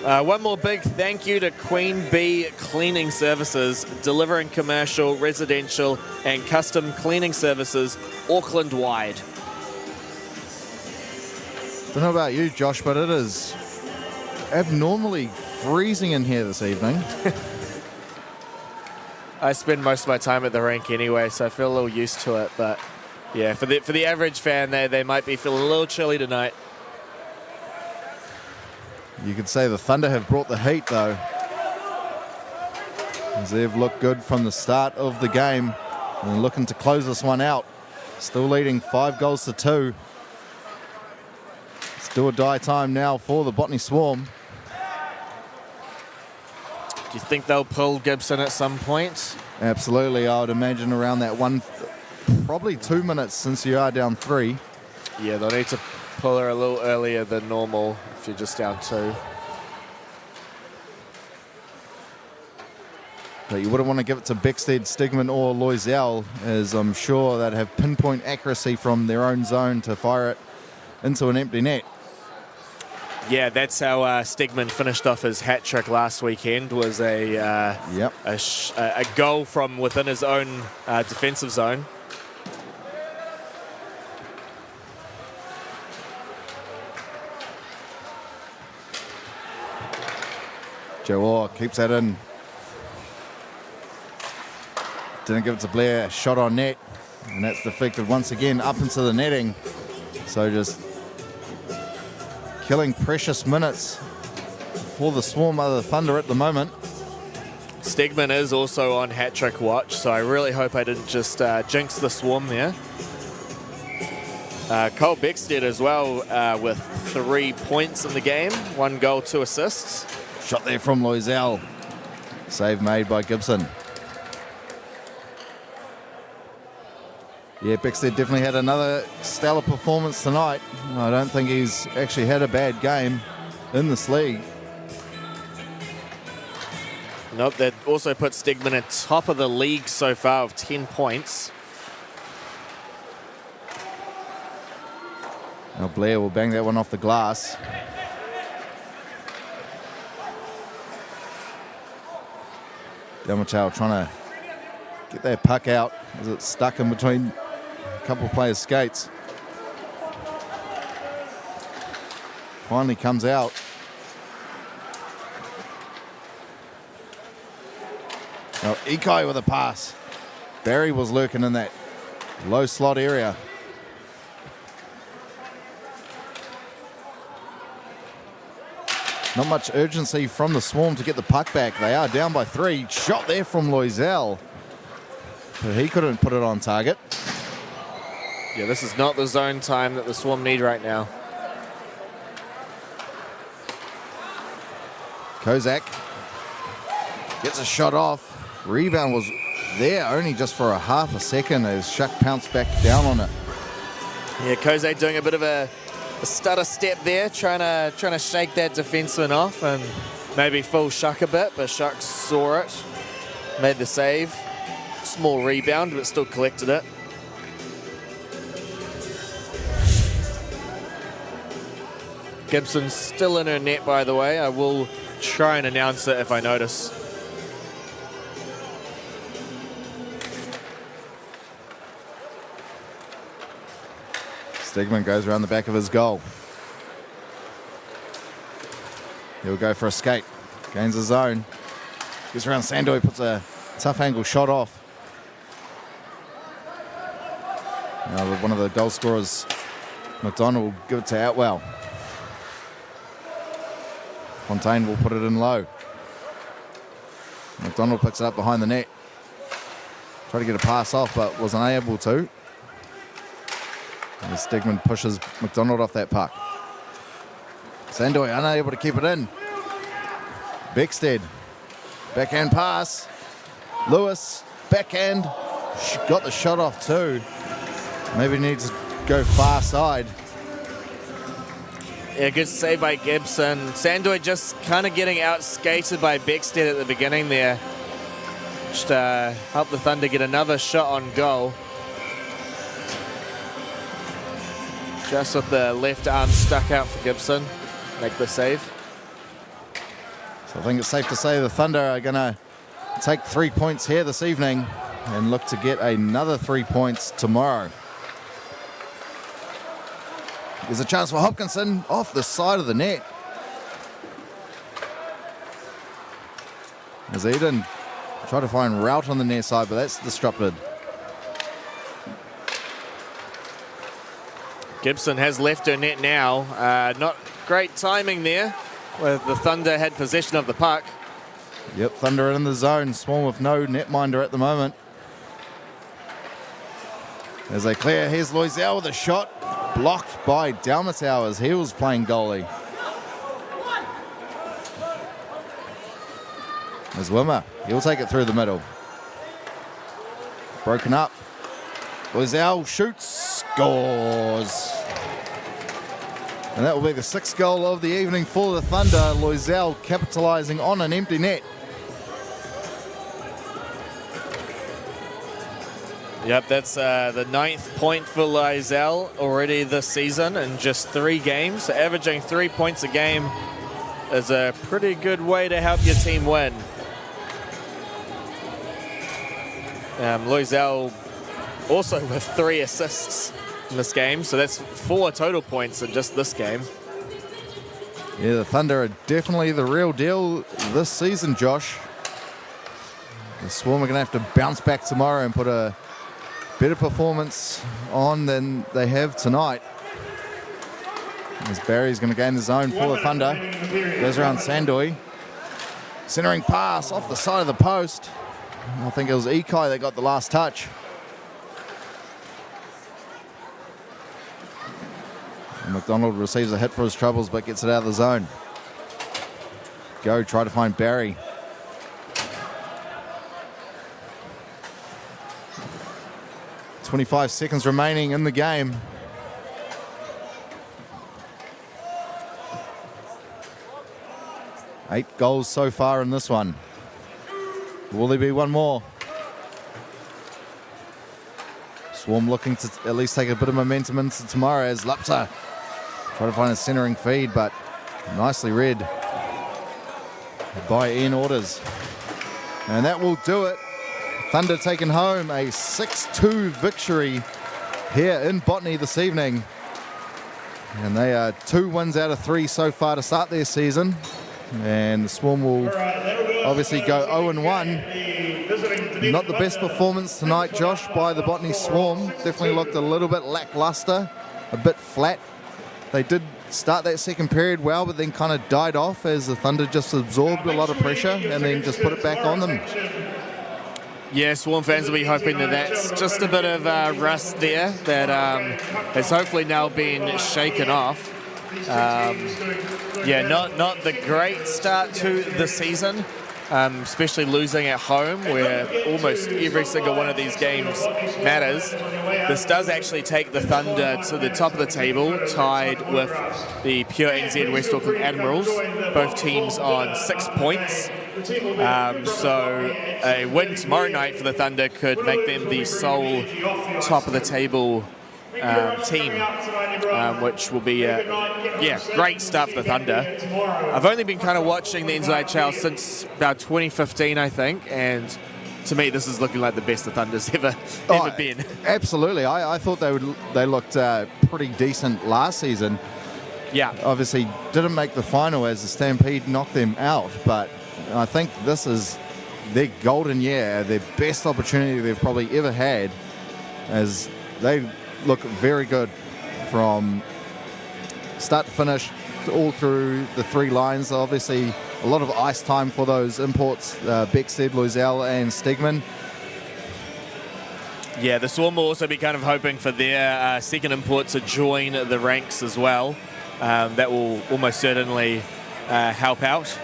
One more big thank you to Queen Bee Cleaning Services, delivering commercial, residential and custom cleaning services Auckland-wide. Don't know about you, Josh, but it is abnormally freezing in here this evening. I spend most of my time at the rink anyway, so I feel a little used to it. But yeah, for the average fan, they might be feeling a little chilly tonight. You could say the Thunder have brought the heat, though, as they've looked good from the start of the game and looking to close this one out. Still leading 5-2. It's do or die time now for the Botany Swarm. Do you think they'll pull Gibson at some point? Absolutely, I would imagine around that one, probably 2 minutes since you are down 3. Yeah, they'll need to pull her a little earlier than normal if you're just down 2. But you wouldn't want to give it to Beckstead, Stigman or Loisel, as I'm sure they'd have pinpoint accuracy from their own zone to fire it into an empty net. Yeah, that's how Stigman finished off his hat trick last weekend, was a goal from within his own defensive zone. Joe Orr keeps that in. Didn't give it to Blair, shot on net, and that's deflected once again up into the netting. So just killing precious minutes for the Swarm of the Thunder at the moment. Stegman is also on hat-trick watch, so I really hope I didn't just jinx the Swarm there. Cole Beckstead as well with 3 points in the game, 1 goal, 2 assists. Shot there from Loisel. Save made by Gibson. Yeah, Beckstead definitely had another stellar performance tonight. I don't think he's actually had a bad game in this league. Nope, that also puts Stegman at top of the league so far of 10 points. Now Blair will bang that one off the glass. Delmachau trying to get that puck out as it's stuck in between a couple of players' skates. Finally comes out. Now Ikai with a pass. Barry was lurking in that low slot area. Not much urgency from the Swarm to get the puck back. They are down by 3. Shot there from Loisel, but he couldn't put it on target. Yeah, this is not the zone time that the Swarm need right now. Kozak gets a shot off. Rebound was there only just for a half a second as Shuck pounced back down on it. Yeah, Kozak doing a bit of a stutter step there, trying to shake that defenseman off and maybe fool Shuck a bit, but Shuck saw it, made the save. Small rebound, but still collected it. Gibson's still in her net, by the way. I will try and announce it if I notice. Stegman goes around the back of his goal. He'll go for a skate. Gains the zone. Gets around Sandoy, puts a tough angle shot off. Now one of the goal scorers, McDonald, will give it to Outwell. Fontaine will put it in low. McDonald picks it up behind the net. Tried to get a pass off, but was unable to. And Stegman pushes McDonald off that puck. Sandoy unable to keep it in. Beckstead, backhand pass. Lewis, backhand. Got the shot off too. Maybe needs to go far side. Yeah, good save by Gibson. Sandoy just kind of getting out-skated by Beckstead at the beginning there. Just helped the Thunder get another shot on goal. Just with the left arm stuck out for Gibson. Make the save. So I think it's safe to say the Thunder are going to take 3 points here this evening and look to get another 3 points tomorrow. There's a chance for Hopkinson off the side of the net. As Eden tried to find route on the near side, but that's disrupted. Gibson has left her net now. Not great timing there, where the Thunder had possession of the puck. Yep, Thunder in the zone. Swarm with no netminder at the moment. As they clear, here's Loisel with a shot. Blocked by Dalmatau as he was playing goalie. As Wimmer, he'll take it through the middle. Broken up. Loisel shoots, scores. And that will be the 6th goal of the evening for the Thunder. Loisel capitalising on an empty net. Yep, that's the 9th point for Loisel already this season in just 3 games. So averaging 3 points a game is a pretty good way to help your team win. Loisel also with 3 assists in this game, so that's 4 total points in just this game. Yeah, the Thunder are definitely the real deal this season, Josh. The Swarm are going to have to bounce back tomorrow and put a better performance on than they have tonight. As Barry's going to gain the zone for the Thunder. Goes around Sandoy. Centering pass off the side of the post. I think it was Ikai that got the last touch. And McDonald receives a hit for his troubles but gets it out of the zone. Go try to find Barry. .25 seconds remaining in the game. Eight goals so far in this one. Will there be one more? Swarm looking to at least take a bit of momentum into tomorrow as Lapsa try to find a centering feed, but nicely read by Ian Orders. And that will do it. Thunder taking home a 6-2 victory here in Botany this evening. And they are 2 wins out of 3 so far to start their season. And the Swarm will obviously go 0-1. Not the best performance tonight, Josh, by the Botany Swarm. Definitely looked a little bit lackluster, a bit flat. They did start that second period well, but then kind of died off as the Thunder just absorbed a lot of pressure and then just put it back on them. Yeah, Swarm fans will be hoping that that's just a bit of rust there that has hopefully now been shaken off. Yeah, not the great start to the season, especially losing at home where almost every single one of these games matters. This does actually take the Thunder to the top of the table, tied with the pure NZ West Auckland Admirals, both teams on 6 points. So a win tomorrow night for the Thunder could make them the sole top of the table team, which will be great start for the Thunder. I've only been kind of watching the NZIHL since about 2015, I think, and to me this is looking like the best the Thunder's ever been. Absolutely, I thought they looked pretty decent last season. Yeah, obviously didn't make the final as the Stampede knocked them out, but I think this is their golden year, their best opportunity they've probably ever had, as they look very good from start to finish, all through the 3 lines. Obviously, a lot of ice time for those imports, Beckstead, Loisel and Stegman. Yeah, the Swarm will also be kind of hoping for their second import to join the ranks as well. That will almost certainly help out.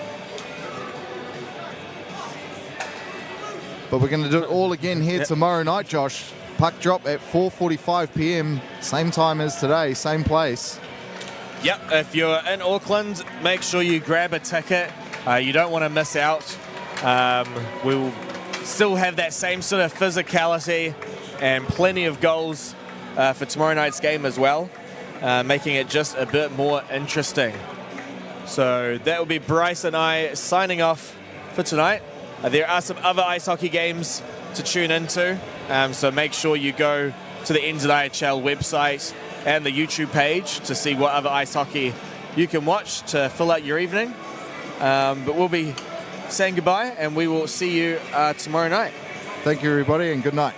But we're going to do it all again here tomorrow night, Josh. Puck drop at 4:45 p.m, same time as today, same place. Yep, if you're in Auckland, make sure you grab a ticket. You don't want to miss out. We'll still have that same sort of physicality and plenty of goals for tomorrow night's game as well, making it just a bit more interesting. So that will be Bryce and I signing off for tonight. There are some other ice hockey games to tune into, so make sure you go to the NZIHL website and the YouTube page to see what other ice hockey you can watch to fill out your evening. But we'll be saying goodbye, and we will see you tomorrow night. Thank you, everybody, and good night.